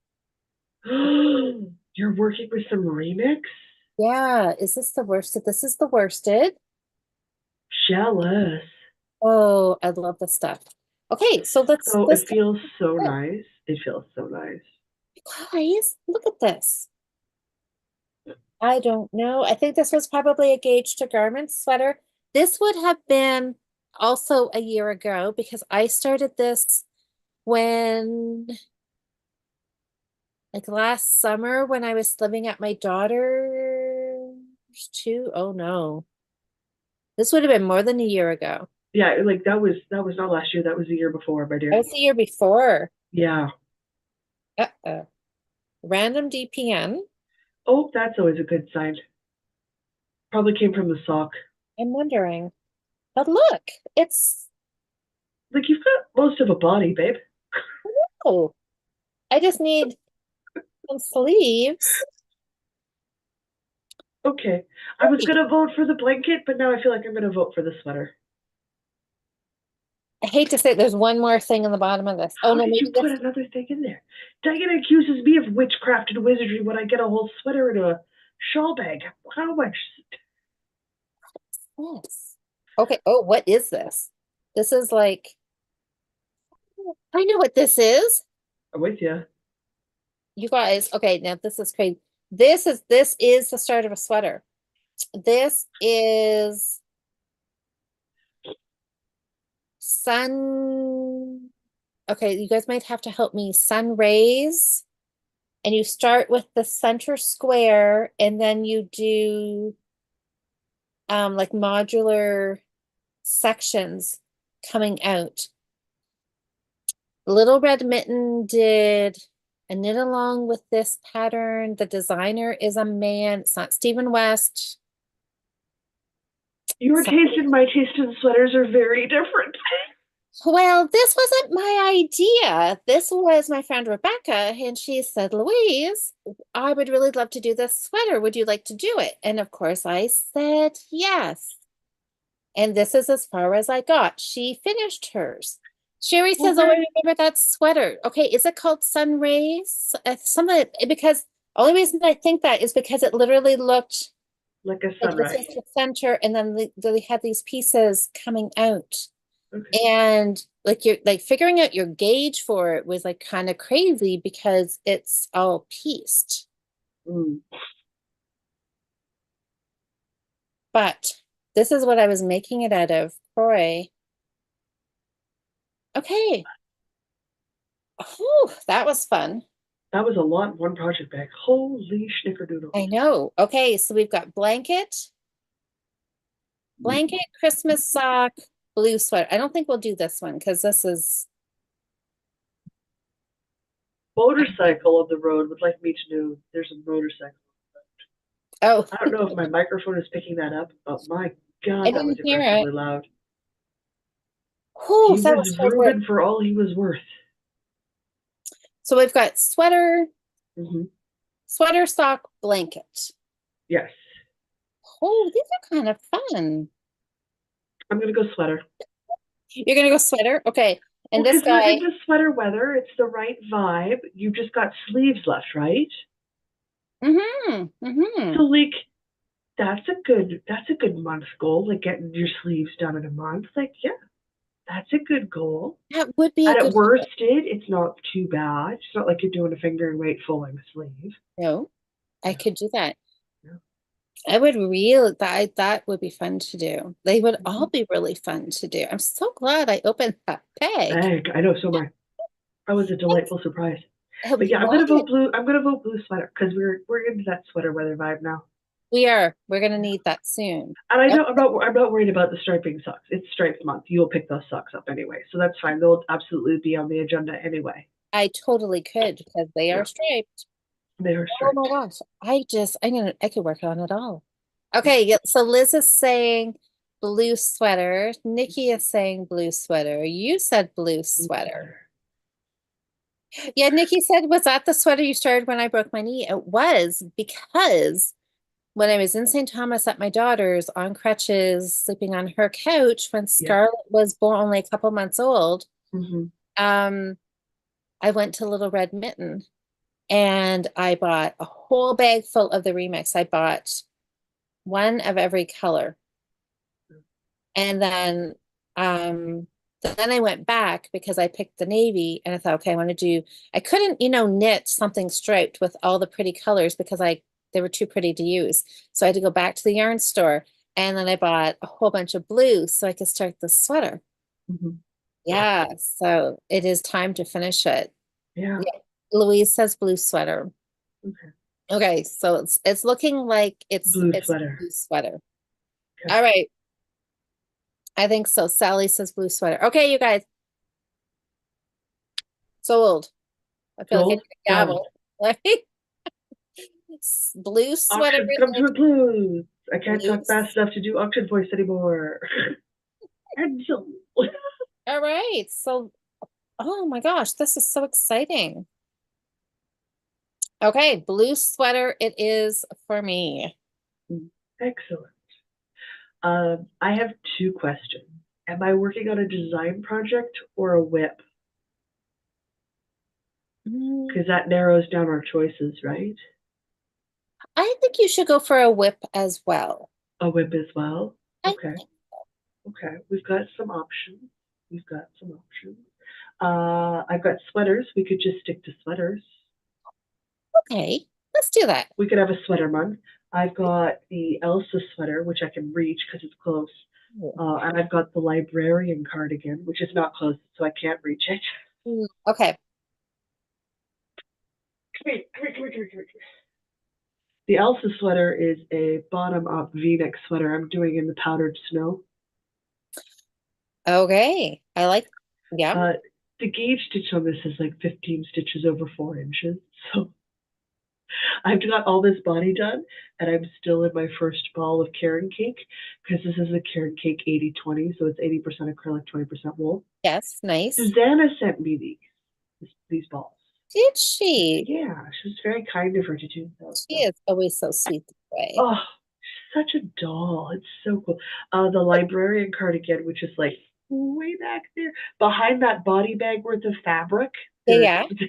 B: You're working with some remix?
A: Yeah, is this the worsted? This is the worsted.
B: Jealous.
A: Oh, I love this stuff. Okay, so let's
B: So
A: this
B: it feels so nice. It feels so nice.
A: guys, look at this. I don't know. I think this was probably a gauge to garment sweater. This would have been also a year ago because I started this when, like last summer when I was living at my daughter's too. Oh no. This would have been more than a year ago.
B: Yeah, like that was not last year. That was the year before, my
A: That
B: dear.
A: was the year before.
B: Yeah.
A: Uh-oh. Random DPN.
B: Oh, that's always a good sign. Probably came from the sock.
A: I'm wondering. But look, it's,
B: Like you've got most of a body, babe.
A: oh, I just need some sleeves.
B: Okay. I was
A: Hey,
B: gonna vote for the blanket, but now I feel like I'm gonna vote for the sweater.
A: I hate to say it, there's one more thing in the bottom of this. Oh
B: How
A: no,
B: did
A: maybe
B: you put
A: this.
B: another thing in there? Diana accuses me of witchcraft and wizardry when I get a whole sweater in a shawl bag. How much?
A: Yes. Okay. Oh, what is this? This is like, I know what this is.
B: I'm with you.
A: You guys, okay, now this is crazy. This is the start of a sweater. This is sun. Okay, you guys might have to help me. Sun rays, and you start with the center square, and then you do like modular sections coming out. Little Red Mitten did a knit along with this pattern. The designer is a man. It's not Stephen West.
B: Your
A: So,
B: taste and my taste in sweaters are very different.
A: well, this wasn't my idea. This was my friend Rebecca, and she said, Louise, I would really love to do this sweater. Would you like to do it? And of course, I said yes. And this is as far as I got. She finished hers. Sherry
B: Well,
A: says, "Oh, I
B: then,
A: remember that sweater." Okay, is it called Sun Rays? Something because only reason I think that is because it literally looked
B: like a
A: like this
B: sunrise.
A: was the center, and then they had these pieces coming out,
B: Okay.
A: and like you're like figuring out your gauge for it was like kind of crazy because it's all pieced.
B: Mm.
A: But this is what I was making it out of. Croy. Okay. Whew, that was fun.
B: That was a lot in one project bag. Holy schnickerdoodle.
A: I know. Okay, so we've got blanket, Christmas sock, blue sweater. I don't think we'll do this one because this is,
B: Motorcycle on the road would like me to know there's a motorcycle.
A: oh,
B: I don't know if my microphone is picking that up, but my
A: I
B: God, that was
A: didn't hear it.
B: aggressively loud.
A: Whew,
B: He
A: that
B: was
A: was crazy.
B: grooving for all he was worth.
A: So we've got
B: Hmm.
A: sweater, sock, blanket.
B: Yes.
A: Oh, these are kind of fun.
B: I'm going to go sweater.
A: You're gonna go sweater? Okay.
B: Well,
A: And this
B: because we're
A: guy,
B: into sweater weather. It's the right vibe. You just got sleeves left, right?
A: mm-hmm.
B: So, like, that's a good month goal. Like getting your sleeves done in a month. Like, yeah, that's a good goal.
A: That would be a
B: And at
A: good
B: worsted,
A: fit.
B: it's not too bad. It's not like you're doing a finger and weight full length sleeve.
A: No, I
B: Yeah,
A: could do that.
B: yeah.
A: I would really that would be fun to do. They would
B: Mm-hmm.
A: all be really fun to do. I'm so glad I opened that bag.
B: I know, so much. That was a delightful surprise. But yeah, I'm gonna
A: Right.
B: vote blue. I'm gonna vote blue sweater because we're into that sweater weather vibe now.
A: We are. We're gonna
B: Yeah.
A: need that soon.
B: And I
A: Oh,
B: don't. I'm not worried about the striping socks. It's striped month. You'll pick those socks up anyway, so that's fine. They'll absolutely be on the agenda anyway.
A: I totally could because they are
B: Yeah,
A: striped.
B: they are
A: Oh
B: striped.
A: my gosh. I could work on it all. Okay, yeah, so Liz is saying blue sweater. Nikki is saying blue sweater. You said blue
B: Blue
A: sweater.
B: sweater.
A: Yeah, Nikki said, was that the sweater you started when I broke my knee? It was because when I was in St. Thomas at my daughter's on crutches, sleeping on her couch when
B: Yeah.
A: Scarlett was born only a couple months old,
B: Mm-hmm.
A: um, I went to Little Red Mitten and I bought a whole bag full of the remix. I bought one of every color. And then I went back because I picked the navy and I thought, okay, I couldn't, knit something striped with all the pretty colors because they were too pretty to use. So I had to go back to the yarn store and then I bought a whole bunch of blue so I could start the sweater.
B: Mm-hmm.
A: Yeah, so it is time to finish it.
B: Yeah.
A: Yeah. Louise says blue sweater.
B: Okay.
A: Okay, so it's looking like
B: Blue
A: it's
B: sweater.
A: blue sweater.
B: Okay.
A: All right. I think so. Sally says blue sweater. Okay, you guys, sold. I feel like I need
B: Sold.
A: a
B: Done.
A: gavel. Like blue sweater
B: Auctions come to a close. I can't
A: blue.
B: talk fast enough to do auction voice anymore. And so,
A: All right. So, oh my gosh, this is so exciting. Okay, blue sweater it is for me.
B: excellent. I have two questions. Am I working on a design project or a whip?
A: Mm,
B: Because that narrows down our choices, right?
A: I think you should go for a whip as well.
B: A whip as well.
A: I
B: Okay.
A: think,
B: Okay. We've got some options. We've got some options. I've got sweaters. We could just stick to sweaters.
A: okay, let's do that.
B: We could have a sweater month. I've got the Elsa sweater, which I can reach because it's close. And I've got the librarian cardigan, which is not close, so I can't reach it.
A: Okay.
B: Come here, come here, come here, come here, come here. The Elsa sweater is a bottom up V-neck sweater I'm doing in the powdered snow.
A: Okay. I like, yeah.
B: Uh, the gauge stitch on this is like 15 stitches over 4 inches. So I've got all this body done, and I'm still in my first ball of Karen cake because this is a Karen cake 80/20, so it's 80% acrylic, 20% wool.
A: Yes, nice.
B: Susanna sent me these balls.
A: Did she?
B: Yeah, she was very kind of her to do so.
A: She is always so sweet this way.
B: Oh, such a doll. It's so cool. The librarian cardigan, which is like way back there, behind that body bag worth of fabric.
A: Yeah,
B: There's
A: yeah.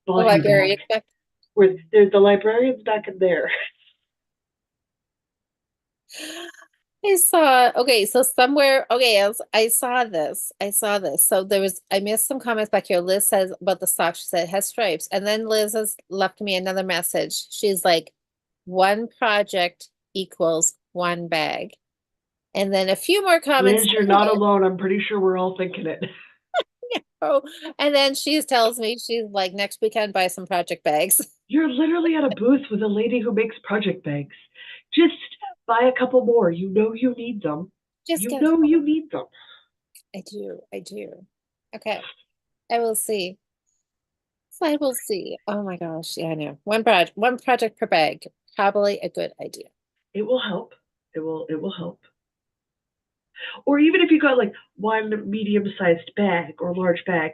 A: The
B: body
A: library
B: bag
A: expect.
B: where there's the librarian's back in there.
A: I saw, okay, so somewhere, okay, I saw this. I saw this. So there was, I missed some comments back here. Liz says about the socks. She said it has stripes. And then Liz has left me another message. She's like, one project equals one bag. And then a few more comments.
B: Liz, you're not alone. I'm pretty sure we're all thinking it.
A: Oh, and then she tells me she's like, next weekend, buy some project bags.
B: You're literally at a booth with a lady who makes project bags. Just buy a couple more. You know you need them.
A: Just
B: You
A: get,
B: know you need them.
A: I do, I do. Okay, I will see. So I will see. Oh my gosh, yeah, I know. One project per bag. Probably a good idea.
B: It will help. It will help. Or even if you got like one medium-sized bag or large bag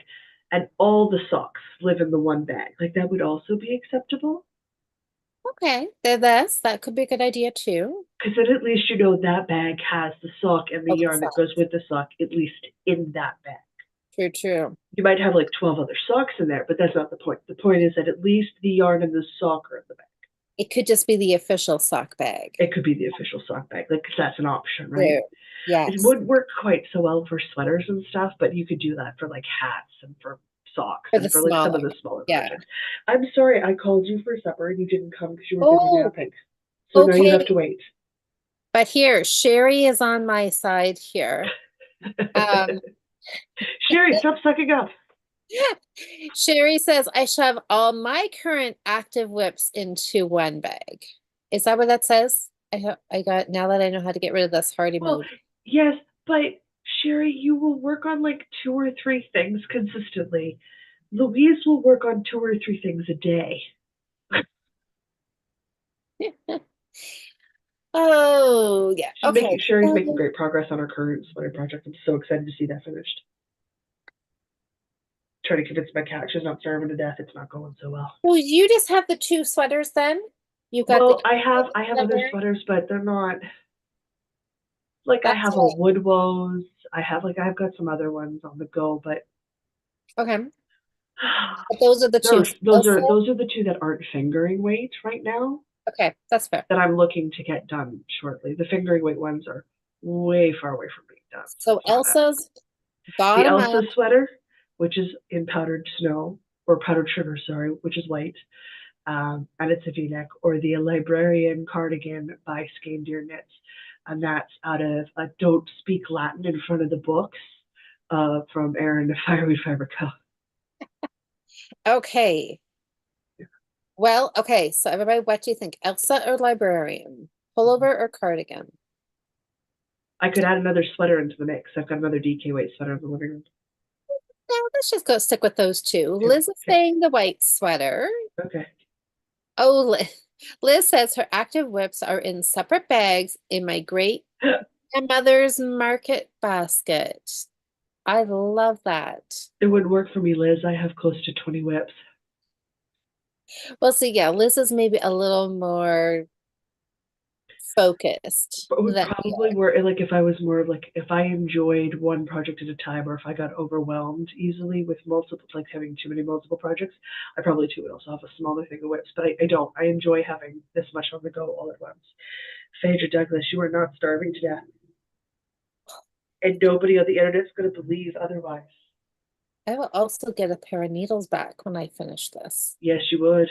B: and all the socks live in the one bag, like that would also be acceptable.
A: Okay, that could be a good idea too.
B: Because then at least you know that bag has the sock and the
A: Oh, the
B: yarn that goes
A: socks.
B: with the sock, at least in that bag.
A: True, true.
B: You might have like 12 other socks in there, but that's not the point. The point is that at least the yarn and the sock are in the bag.
A: It could just be the official sock bag.
B: It could be the official sock bag, like, because that's an option, right?
A: True.
B: It
A: Yes.
B: wouldn't work quite so well for sweaters and stuff, but you could do that for like hats and for socks
A: For the
B: and for like some
A: smaller.
B: of the smaller
A: Yeah.
B: projects. I'm sorry I called you for supper and you didn't come because you were busy
A: Oh,
B: napping. So now you have
A: okay.
B: to wait.
A: But here, Sherry is on my side here. Um,
B: Sherry, stop sucking up.
A: Sherry says I shove all my current active whips into one bag. Is that what that says? I got now that I know how to get rid of this hardy
B: Well,
A: mode.
B: yes, but Sherry, you will work on like two or three things consistently. Louise will work on two or three things a day.
A: Oh, yeah. Okay.
B: Sherry's making great progress on her current sweater project. I'm so excited to see that finished. Trying to convince my cat she's not starving to death. It's not going so well.
A: So you just have the two sweaters then? You've got the
B: Well, I have other
A: library?
B: sweaters, but they're not like I
A: That's
B: have a
A: it.
B: wood woes. I've got some other ones on the go, but
A: Okay. But those are the two.
B: those those
A: Elsa?
B: are those are the two that aren't fingering weight right now
A: Okay, that's fair.
B: that I'm looking to get done shortly. The fingering weight ones are way far away from being done, so
A: So
B: it's not that.
A: Elsa's
B: The
A: bottom
B: Elsa
A: up.
B: sweater, which is in powdered snow or powdered sugar, sorry, which is white, and it's a V-neck, or the librarian cardigan by Deer Knits, and that's out of Don't Speak Latin in Front of the Books from Erin the Fiery Fiber Co.
A: Okay. Well, okay. So everybody, what do you think? Elsa or librarian? Pullover or cardigan?
B: I could add another sweater into the mix. I've got another DK weight sweater in the living room.
A: No, let's just go stick with those two.
B: Okay,
A: Liz is
B: okay,
A: saying the white sweater.
B: okay.
A: Oh, Liz says her active whips are in separate bags in my great grandmother's market basket. I love that.
B: It wouldn't work for me, Liz. I have close to 20 whips.
A: Well, see, yeah, Liz is maybe a little more focused
B: But would
A: than we
B: probably
A: are.
B: more like if I was more like if I enjoyed one project at a time, or if I got overwhelmed easily with multiple, like having too many multiple projects, I probably too would also have a smaller thing of whips. But I don't. I enjoy having this much on the go all at once. Phaedra Douglas, you are not starving to death, and nobody on the internet is going to believe otherwise.
A: I will also get a pair of needles back when I finish this.
B: Yes, you would.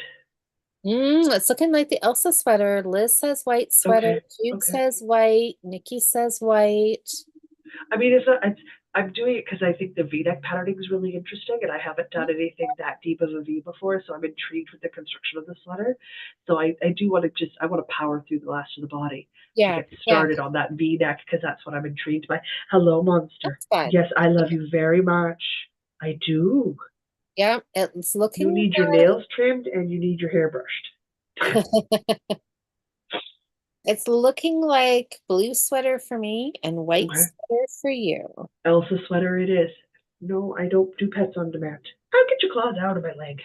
A: It's looking like the Elsa sweater. Liz says white sweater.
B: Okay.
A: Jude
B: Okay.
A: says white. Nikki says white.
B: I mean, it's not. I'm doing it because I think the V-neck patterning is really interesting, and I haven't done anything that deep of a V before, so I'm intrigued with the construction of the sweater. So I do want to I want to power through the last of the body to
A: Yeah,
B: get
A: yeah,
B: started on that V-neck because that's what I'm intrigued by. Hello, monster.
A: that's fun.
B: Yes, I love you very much. I do.
A: Yeah, it's
B: You
A: looking
B: need your nails trimmed and you need your hair brushed.
A: like it's looking like blue sweater for me and white
B: Okay.
A: sweater for you.
B: Elsa sweater it is. No, I don't do pets on demand. I'll get your claws out of my leg.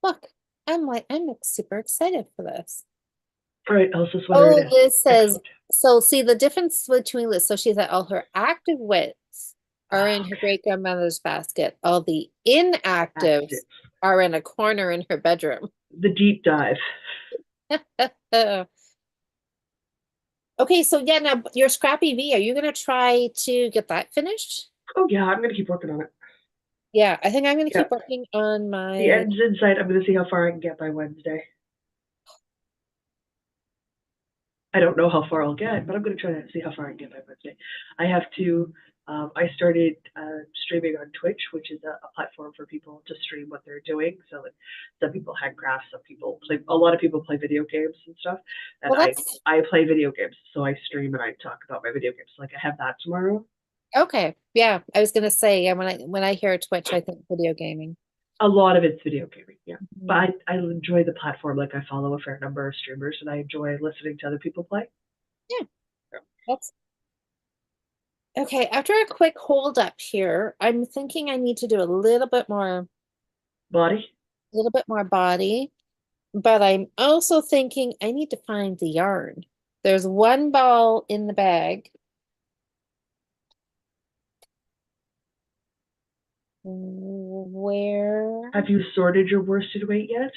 A: Look, I'm like super excited for this.
B: All right, Elsa sweater it
A: Oh,
B: is.
A: Liz says,
B: Excellent.
A: so see the difference between Liz. So she said all her active wits are in
B: Ah,
A: her
B: okay.
A: great grandmother's basket. All the
B: Active.
A: inactives are in a corner in her bedroom.
B: The deep dive.
A: Okay, so yeah, now your Scrappy V, are you gonna try to get that finished?
B: Oh yeah, I'm gonna keep working on it.
A: Yeah, I think I'm gonna
B: Yeah.
A: keep working on
B: The
A: my.
B: end's in sight. I'm gonna see how far I can get by Wednesday. I don't know how far I'll get, but I'm going to try to see how far I can get by Wednesday. I have to. I started streaming on Twitch, which is a platform for people to stream what they're doing. So like, some people handcraft, some people play. A lot of people play video games and stuff, and
A: Well, that's
B: I play video games, so I stream and I talk about my video games. Like I have that tomorrow.
A: okay. Yeah, I was gonna say, yeah, when I hear Twitch, I think video gaming.
B: A lot of it's video gaming, yeah. But
A: Mhm.
B: I enjoy the platform. Like I follow a fair number of streamers, and I enjoy listening to other people play.
A: Yeah, that's okay. After a quick hold up here, I'm thinking I need to do
B: Body.
A: a little bit more body, but I'm also thinking I need to find the yarn. There's one ball in the bag. Where
B: Have you sorted your worsted weight yet?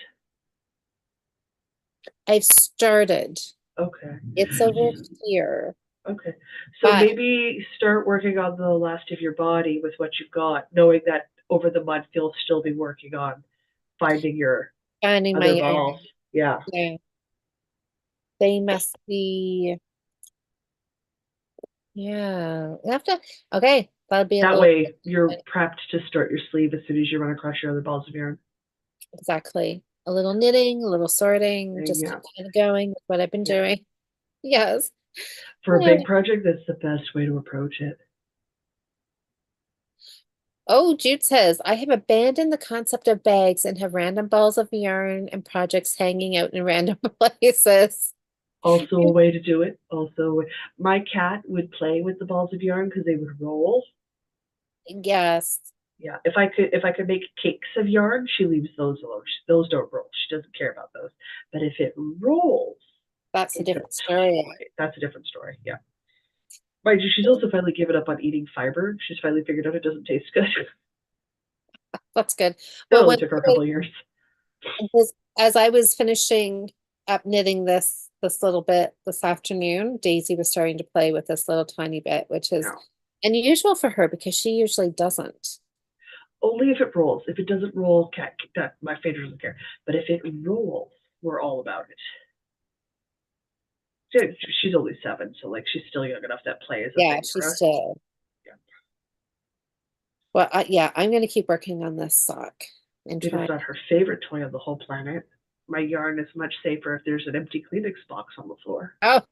A: I've started.
B: Okay.
A: It's over here,
B: Okay. So
A: but
B: maybe start working on the last of your body with what you've got, knowing that over the month you'll still be working on finding your
A: finding my
B: other
A: yarn.
B: balls. Yeah.
A: Yeah, they must be. Yeah, I have to. Okay, that'll be a
B: That
A: little
B: way you're prepped to start your sleeve as soon as you run across your other balls of yarn.
A: exactly a little knitting, a little sorting, just
B: Yeah.
A: keep kind of going with what I've been
B: Yeah.
A: doing. Yes.
B: For a big project, that's the best way to approach it.
A: Oh, Jude says, I have abandoned the concept of bags and have random balls of yarn and projects hanging out in random places.
B: Also a way to do it. Also, my cat would play with the balls of yarn because they would roll.
A: Yes,
B: Yeah, if I could make cakes of yarn, she leaves those alone. Those don't roll. She doesn't care about those. But if it rolls,
A: that's a
B: it's a
A: different story.
B: toy. That's a different story. Yeah. Mind you, she's also finally given up on eating fiber. She's finally figured out it doesn't taste good.
A: That's good.
B: It
A: Well,
B: only took her a couple of years.
A: as I was finishing up knitting this little bit this afternoon, Daisy was starting to play with this little tiny bit, which is
B: No.
A: unusual for her because she usually doesn't.
B: Only if it rolls. If it doesn't roll, cat that my Phaedra doesn't care. But if it rolls, we're all about it. She's only 7, so like she's still young enough that play is a
A: Yeah,
B: thing
A: she's
B: for us.
A: still.
B: Yeah.
A: Well, yeah, I'm going to keep working on this sock and
B: It is
A: try.
B: not her favorite toy on the whole planet. My yarn is much safer if there's an empty Kleenex box on the floor.
A: Oh,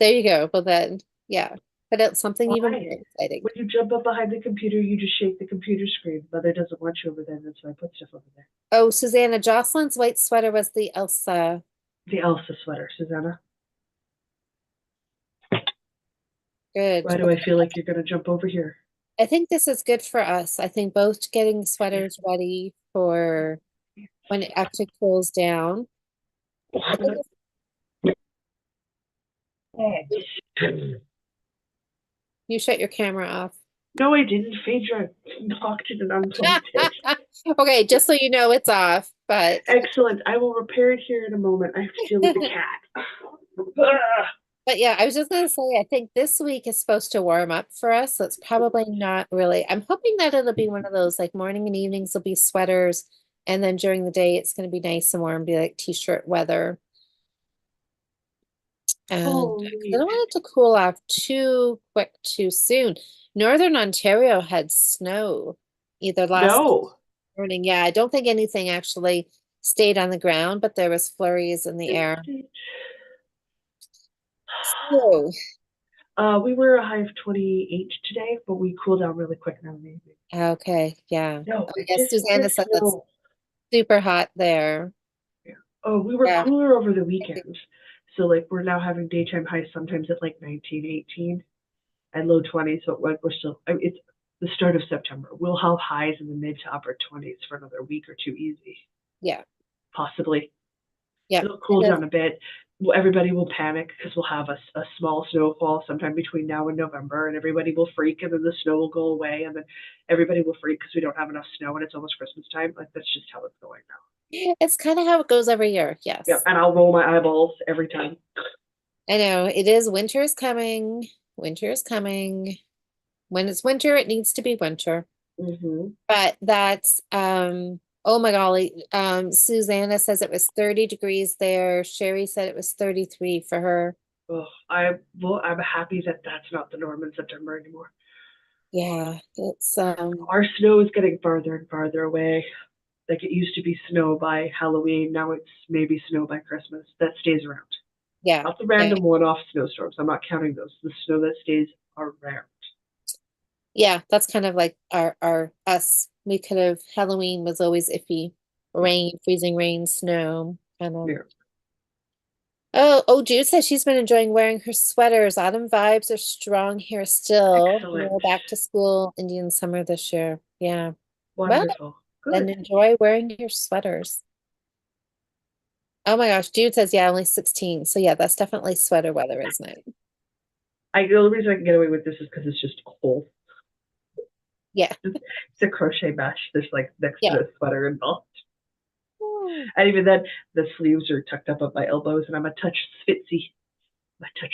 A: there you go. Well then, yeah, but it's something even
B: Why?
A: more exciting.
B: When you jump up behind the computer, you just shake the computer screen. Mother doesn't want you over there. That's why I put stuff over there.
A: Oh, Susanna, Jocelyn's white sweater was the Elsa.
B: The Elsa sweater, Susanna.
A: Good.
B: Why do I feel like you're going to jump over here?
A: I think this is good for us. I think both getting sweaters ready for when it actually cools down. I think You shut your camera off.
B: No, I didn't. Phaedra knocked it and unplugged it.
A: Okay, just so you know it's off, but
B: Excellent. I will repair it here in a moment. I have to deal with the cat.
A: but yeah, I was just gonna say I think this week is supposed to warm up for us, so it's probably not really. I'm hoping that it'll be one of those like morning and evenings will be sweaters, and then during the day it's gonna be nice and warm, be like t-shirt weather. And
B: Oh,
A: 'cause I don't want it to cool off too quick too soon. Northern Ontario had snow either last
B: no.
A: morning. Yeah, I don't think anything actually stayed on the ground, but there was flurries in the air. So,
B: We were a high of 28 today, but we cool down really quick now in the evening.
A: okay, yeah.
B: No,
A: Oh,
B: it's
A: yes,
B: just the
A: Susanna said that's
B: snow.
A: super hot there.
B: Yeah. Oh, we were
A: Yeah.
B: cooler over the weekend. So like we're now having daytime highs sometimes at like 19, 18 and low 20s. So like we're still, I mean, it's the start of September. We'll have highs in the mid to upper 20s for another week or two easy,
A: Yeah.
B: possibly.
A: Yeah.
B: It'll cool down a bit. Everybody will panic because we'll have a small snowfall sometime between now and November, and everybody will freak, and then the snow will go away, and then everybody will freak because we don't have enough snow, and it's almost Christmas time. Like that's just how it's going now.
A: It's kind of how it goes every year.
B: Yep,
A: Yes.
B: and I'll roll my eyeballs every time.
A: I know it is winter is coming. Winter is coming. When it's winter, it needs to be winter.
B: Mm-hmm.
A: But that's oh my golly. Susanna says it was 30 degrees there. Sherry said it was 33 for her.
B: Oh, I'm happy that that's not the norm in September anymore.
A: Yeah, it's
B: Our snow is getting farther and farther away. Like it used to be snow by Halloween, now it's maybe snow by Christmas. That stays around.
A: yeah,
B: Not the
A: yeah.
B: random one-off snowstorms. I'm not counting those. The snow that stays around.
A: Yeah, that's kind of like our us. We could have Halloween was always iffy.
B: Yeah.
A: Rain, freezing rain, snow. And
B: Yeah.
A: oh, Jude says she's been enjoying wearing her sweaters. Autumn vibes are strong here still.
B: Excellent.
A: No back to school Indian summer this year. Yeah. Well,
B: Wonderful.
A: then
B: Good.
A: enjoy wearing your sweaters. Oh my gosh, Jude says yeah, only 16. So yeah, that's definitely sweater weather, isn't it?
B: The only reason I can get away with this is because it's just cold.
A: Yeah.
B: It's a crochet mesh. There's like next to
A: Yeah.
B: the sweater involved.
A: Hmm.
B: And even then, the sleeves are tucked up at my elbows, and I'm a touch spitzy. I'm a touch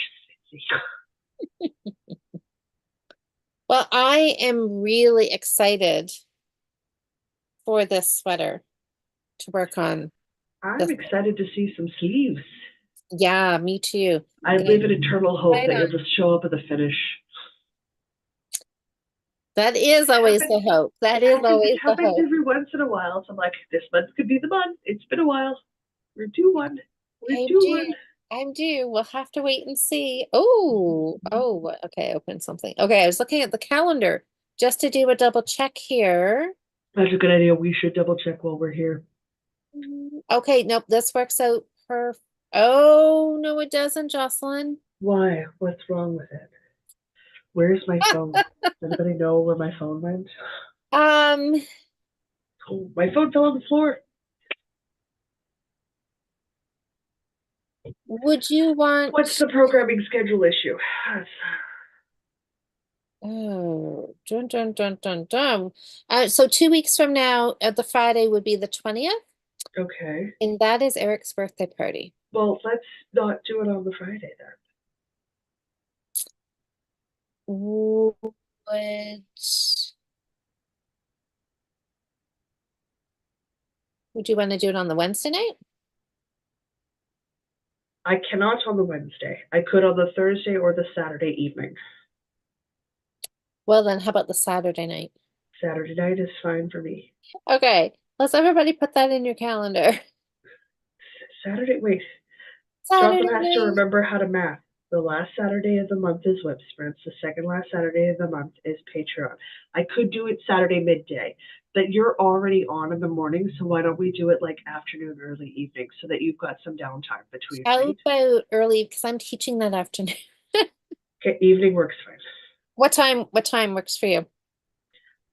B: spitzy.
A: Well, I am really excited for this sweater to work on
B: I'm
A: this.
B: excited to see some sleeves.
A: Yeah, me too.
B: I
A: Gonna
B: live in eternal hope
A: try it
B: that you'll
A: on.
B: just show up at the finish.
A: That is
B: It
A: always
B: happens.
A: the hope. That
B: It
A: is
B: happens. It
A: always the
B: happens
A: hope.
B: every once in a while. So I'm like, this month could be the month. It's been a while. We're due one. We're
A: I'm
B: due
A: due.
B: one.
A: I'm due. We'll have to wait and see. Oh, okay, open something. Okay, I was looking at the calendar just to do a double check here.
B: That's a good idea. We should double check while we're here.
A: Okay, nope, this works out per. Oh, no, it doesn't, Jocelyn.
B: Why? What's wrong with it? Where's my phone? Does anybody know where my phone went?
A: Um,
B: Oh, my phone fell on the floor.
A: would you
B: What's
A: want?
B: the programming schedule issue?
A: Oh, dun dun dun dun dun. So 2 weeks from now, the Friday would be the 20th,
B: Okay.
A: and that is Eric's birthday party.
B: Well, let's not do it on the Friday then.
A: Would would you want to do it on the Wednesday night?
B: I cannot on the Wednesday. I could on the Thursday or the Saturday evening.
A: Well, then how about the Saturday night?
B: Saturday night is fine for me.
A: Okay, let's everybody put that in your calendar.
B: Saturday, wait. Jocelyn
A: Saturday
B: has to
A: night.
B: remember how to math. The last Saturday of the month is Web Sprints. The second last Saturday of the month is Patreon. I could do it Saturday midday, but you're already on in the morning, so why don't we do it like afternoon, early evening, so that you've got some downtime between,
A: How
B: right?
A: about early? Because I'm teaching that afternoon.
B: Okay, evening works fine.
A: What time? What time works for you?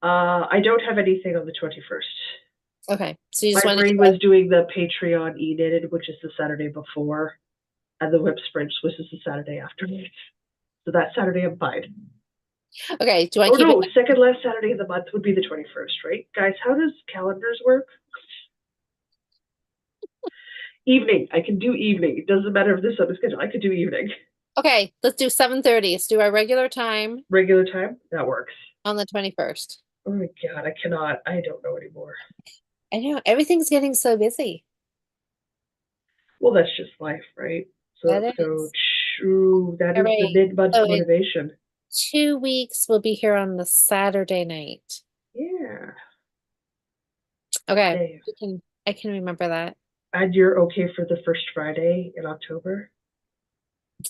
B: I don't have anything on the 21st.
A: Okay, so you just
B: My
A: want to do
B: brain
A: it?
B: was doing the Patreon e-knitted, which is the Saturday before, and the whip sprint, which is the Saturday afterwards. So that Saturday I'm fine.
A: Okay, do you want
B: Or
A: to keep it?
B: no, second last Saturday of the month would be the 21st, right? Guys, how does calendars work? Evening. I can do evening. It doesn't matter if this is on the schedule. I could do evening.
A: Okay, let's do 7:30. Let's do our regular time
B: Regular time? That works.
A: on the 21st.
B: Oh my God, I cannot. I don't know anymore.
A: I know everything's getting so busy.
B: Well, that's just life, right? So
A: That
B: let's go.
A: is.
B: True. That
A: All
B: is the
A: right.
B: mid-month
A: So in
B: motivation.
A: 2 weeks, we'll be here on the Saturday night.
B: Yeah.
A: Okay,
B: Dave.
A: I can remember that.
B: And you're okay for the first Friday in October?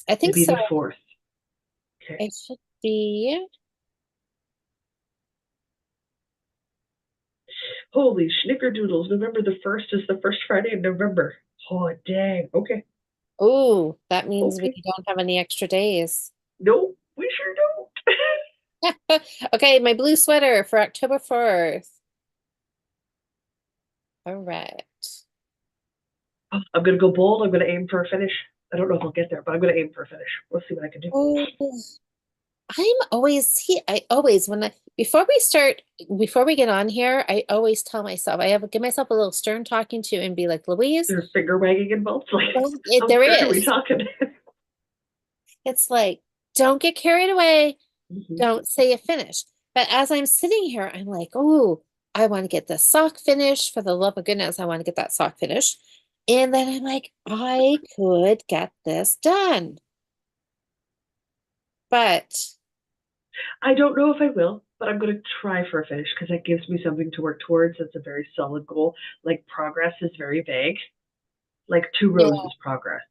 A: I
B: To
A: think
B: be
A: so.
B: the 4th. Okay.
A: It should be.
B: Holy schnickerdoodles. November the 1st is the first Friday in November. Oh, dang. Okay.
A: Oh, that means we
B: Okay.
A: don't have any extra days.
B: No, we sure don't.
A: Okay, my blue sweater for October 4th. All right.
B: I'm going to go bold. I'm going to aim for a finish. I don't know if I'll get there, but I'm going to aim for a finish. We'll see what I can do.
A: Oh, I always when I before we get on here, I always tell myself I have give myself a little stern talking to and be like, Louise,
B: There's finger wagging involved. Like, how
A: there
B: stern are we
A: is.
B: talking?
A: It's like, don't get carried away.
B: Mhm.
A: Don't say a finish. But as I'm sitting here, I'm like, oh, I want to get the sock finished. For the love of goodness, I want to get that sock finished. And then I'm like, I could get this done. But
B: I don't know if I will, but I'm going to try for a finish because that gives me something to work towards. It's a very solid goal. Like, progress is very vague. Like, 2 rows
A: yeah,
B: is progress.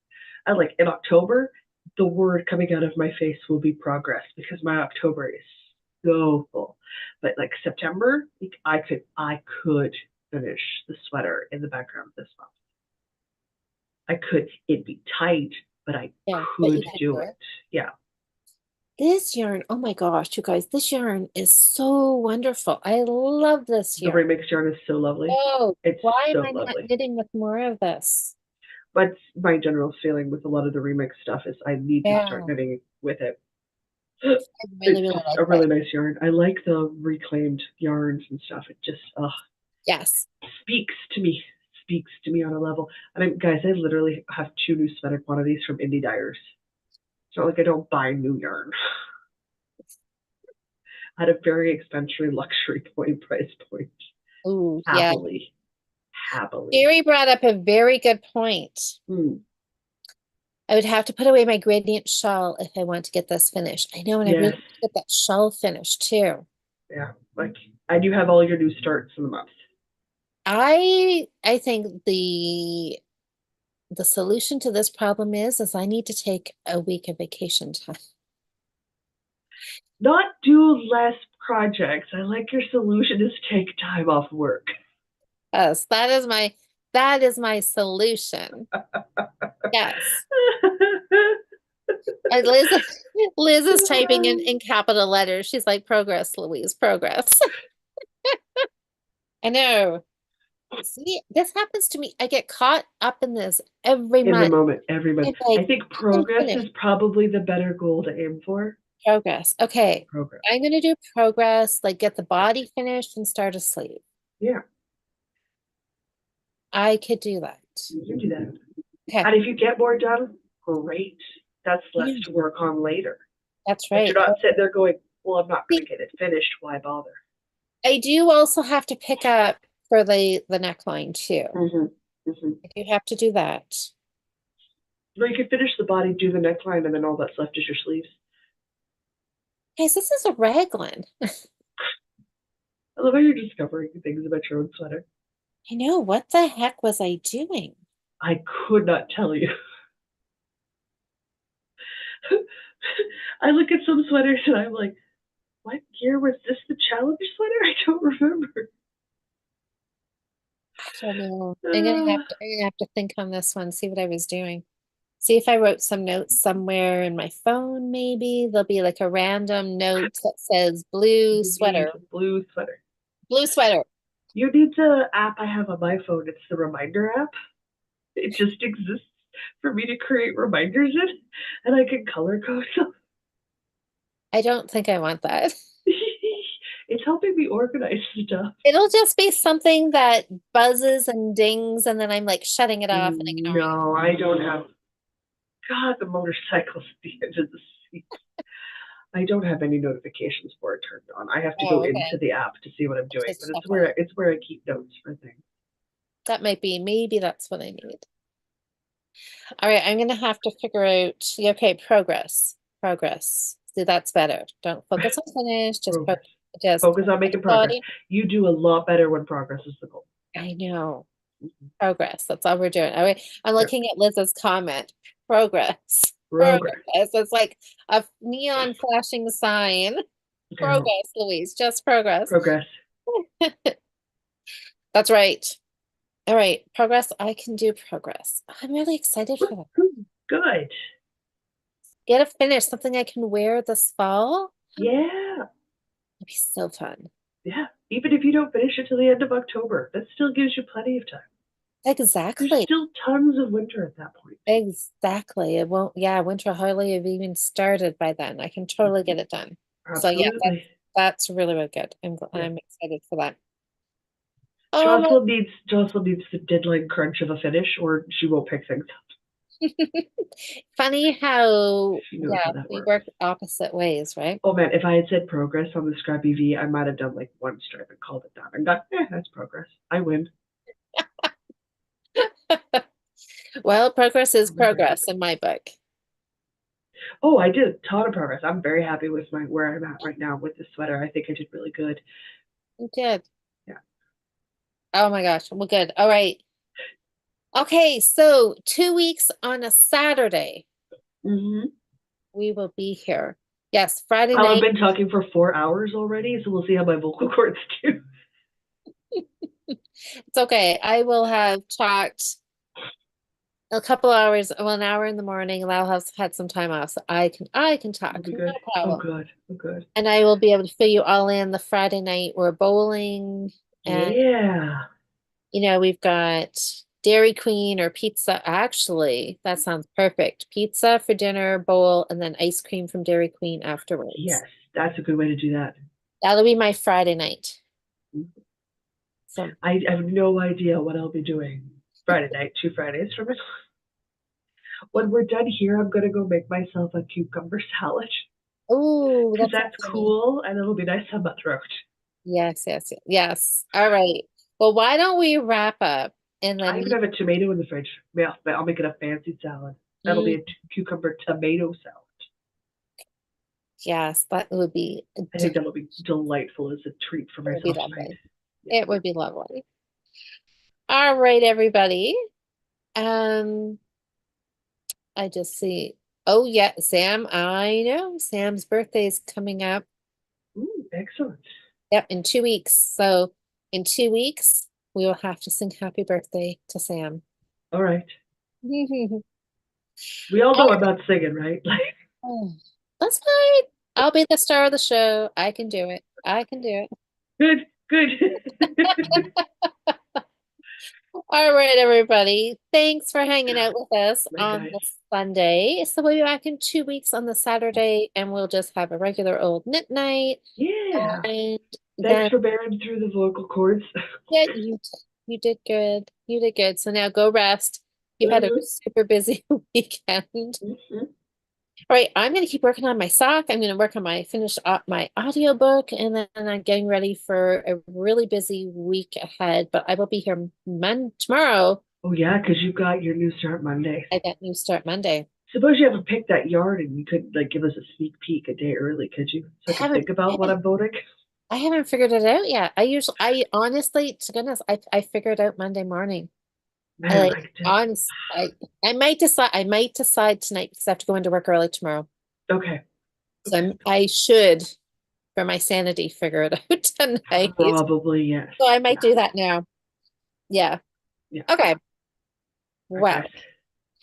B: And like in October, the word coming out of my face will be progress because my October is so full. But like September, like, I could finish the sweater in the background this month. I could. It'd be tight, but I
A: yeah, but
B: could
A: you can
B: do
A: do
B: it.
A: it.
B: Yeah.
A: This yarn, oh my gosh, you guys, this yarn is so wonderful. I love this
B: The
A: yarn.
B: remix yarn is so lovely.
A: Oh,
B: It's
A: why am
B: so
A: I not
B: lovely.
A: knitting with more of this?
B: But my general feeling with a lot of the remix stuff is I need to start
A: Yeah,
B: knitting with it.
A: I really,
B: It's
A: really
B: just
A: like
B: a
A: that.
B: really nice yarn. I like the reclaimed yarns and stuff. It just
A: Yes.
B: speaks to me. Speaks to me on a level. And guys, I literally have 2 new sweater quantities from Indie Dyers. It's not like I don't buy new yarn at a very expensive luxury point price point.
A: Ooh, yeah.
B: Happily. Happily.
A: Jerry brought up a very good point.
B: Mm,
A: I would have to put away my gradient shawl if I want to get this finished. I know, and I really
B: yes.
A: want to get that shawl finished too.
B: Yeah. Like, and you have all your new starts in the month.
A: I think the solution to this problem is I need to take a week of vacation time.
B: Not do less projects. I like your solution is take time off work.
A: Yes, that is my solution. Yes. And Liz is typing in capital letters. She's like, progress, Louise, progress. I know. See, this happens to me. I get caught up in this every
B: In the
A: month.
B: moment, every month.
A: I'm like,
B: I think
A: I'm gonna
B: progress
A: finish
B: is probably the better goal to aim for.
A: progress. Okay,
B: Progress.
A: I'm gonna do progress, like get the body finished and start asleep.
B: Yeah,
A: I could do that.
B: you can do that.
A: Okay,
B: And if you get more done, great. That's less
A: yeah,
B: to work on later.
A: that's
B: But you're
A: right.
B: not sitting there going, well, I'm not going
A: See,
B: to get it finished. Why bother?
A: I do also have to pick up for the neckline too.
B: Mm-hmm. Mm-hmm.
A: I do have to do that.
B: No, you can finish the body, do the neckline, and then all that's left is your sleeves.
A: Guys, this is a raglan.
B: I love how you're discovering things about your own sweater.
A: I know, what the heck was I doing?
B: I could not tell you. I look at some sweaters and I'm like, what year was this the challenge sweater? I don't remember.
A: I don't know. I'm gonna have
B: Uh,
A: to I'm gonna have to think on this one, see what I was doing. See if I wrote some notes somewhere in my phone, maybe. There'll be like a random note that says blue
B: you need
A: sweater.
B: a blue sweater.
A: Blue sweater.
B: You need the app I have on my phone. It's the reminder app. It just exists. for me to create reminders in, and I can color code them.
A: I don't think I want that.
B: It's helping me organize stuff.
A: It'll just be something that buzzes and dings, and then I'm like shutting it off and ignoring it.
B: No, I don't have. God, the motorcycle's at the end of the seat. I don't have any notifications for it turned on. I have to go
A: Oh,
B: into
A: okay.
B: the app to see what I'm doing, but
A: Just check on it.
B: it's where I keep notes for things.
A: That might be, maybe that's what I need. All right, I'm gonna have to figure out, yeah, okay, progress, progress. See, that's better. Don't focus on finish,
B: Progress.
A: just
B: Focus on making progress.
A: body.
B: You do a lot better when progress is the goal.
A: I know.
B: Mhm.
A: Progress. That's all we're doing. All right. I'm
B: Yep.
A: looking at Liz's comment. Progress. Progress.
B: Progress.
A: It's like a neon flashing sign.
B: Okay, hold on.
A: Progress, Louise. Just progress.
B: Progress.
A: That's right. All right. Progress. I can do progress. I'm really excited for that.
B: Woo-hoo. Good.
A: Get a finish, something I can wear this fall.
B: Yeah.
A: It'd be so fun.
B: Yeah. Even if you don't finish it till the end of October, that still gives you plenty of time. There's
A: Exactly.
B: still tons of winter at that point.
A: Exactly. It won't, yeah, winter hardly have even started by then. I can totally get it done. So yeah,
B: Absolutely.
A: that's really, really good.
B: Yeah.
A: I'm excited for that. Oh my,
B: Jocelyn needs the deadline crunch of a finish, or she won't pick things up.
A: funny how,
B: She knows
A: yeah,
B: how that
A: we
B: works.
A: work opposite ways, right?
B: Oh man, if I had said progress on the Scrappy V, I might have done like one stripe and called it down and got, that's progress. I win.
A: Well, progress is
B: I'm very
A: progress
B: happy.
A: in my book.
B: Oh, I did a ton of progress. I'm very happy with my where I'm at right now with this sweater. I think I did really good.
A: You did.
B: Yeah.
A: Oh my gosh. Well, good. All right. Okay, so 2 weeks on a Saturday,
B: Mm-hmm.
A: we will be here. Yes, Friday
B: I've
A: night.
B: been talking for 4 hours already, so we'll see how my vocal cords do.
A: It's okay. I will have talked a couple hours, well, an hour in the morning, and I'll have had some time off, so I can
B: It'll
A: talk,
B: be
A: no
B: good. Oh,
A: problem.
B: good. Oh, good.
A: And I will be able to fill you all in the Friday night. We're bowling, and
B: Yeah.
A: we've got Dairy Queen or pizza. Actually, that sounds perfect. Pizza for dinner, bowl, and then ice cream from Dairy Queen afterwards.
B: Yes, that's a good way to do that.
A: That'll be my Friday night. So,
B: I have no idea what I'll be doing Friday night, 2 Fridays from it. When we're done here, I'm gonna go make myself a cucumber salad
A: oh,
B: because
A: that
B: that's
A: sounds yummy.
B: cool and it'll be nice on my throat.
A: Yes, yes, yes, yes. All right. Well, why don't we wrap up and
B: I
A: then
B: even have a tomato in the fridge. Yeah, I'll make it a fancy salad. That'll be
A: mm,
B: a cucumber tomato salad.
A: yes, that would be
B: I think that'll be delightful as a treat for
A: it would be
B: myself tonight.
A: lovely.
B: Yeah.
A: It would be lovely. All right, everybody. Um, I just see. Oh yeah, Sam. I know Sam's birthday is coming up.
B: Ooh, excellent.
A: Yep, in 2 weeks. So in 2 weeks, we will have to sing happy birthday to Sam.
B: All right. We all know I'm not singing, right? Like,
A: Oh, that's fine. I'll be the star of the show. I can do it. I can do
B: good, good.
A: it. All right, everybody. Thanks for hanging out with us
B: My
A: on
B: guys.
A: this Sunday. So we'll be back in 2 weeks on the Saturday, and we'll just have a regular old knit night.
B: Yeah.
A: And
B: Thanks
A: then,
B: for bearing through the vocal cords.
A: yeah, you did good. You did good. So now go rest. You've had a
B: Mhm,
A: super busy weekend.
B: mhm.
A: All right, I'm going to keep working on my sock. I'm going to work on finish up my audiobook, and then I'm getting ready for a really busy week ahead. But I will be here tomorrow.
B: Oh yeah, because you got your new start Monday.
A: I got New Start Monday.
B: Suppose you haven't picked that yard and you could like give us a sneak peek a day early, could you? So
A: I
B: I could
A: haven't,
B: think
A: I
B: about what
A: haven't,
B: I'm voting.
A: I haven't figured it out yet. I honestly, to goodness, I figured out Monday morning. I
B: Man,
A: like,
B: I could.
A: honest, I might decide tonight because I have to go into work early tomorrow.
B: Okay,
A: So
B: okay.
A: I should, for my sanity, figure it out tonight.
B: Probably yes.
A: So I might
B: Yeah,
A: do that now. Yeah.
B: yeah.
A: Okay.
B: All right, guys.
A: Well,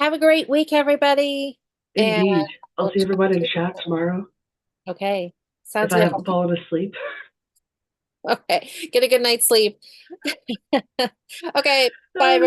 A: have a great week, everybody. And
B: Indeed. I'll
A: we'll
B: see
A: chat
B: everyone
A: to
B: in
A: you.
B: chat tomorrow
A: Okay.
B: if
A: Sounds
B: I
A: good.
B: haven't fallen asleep.
A: Okay. Get a good night's sleep. Okay. Bye, everybody.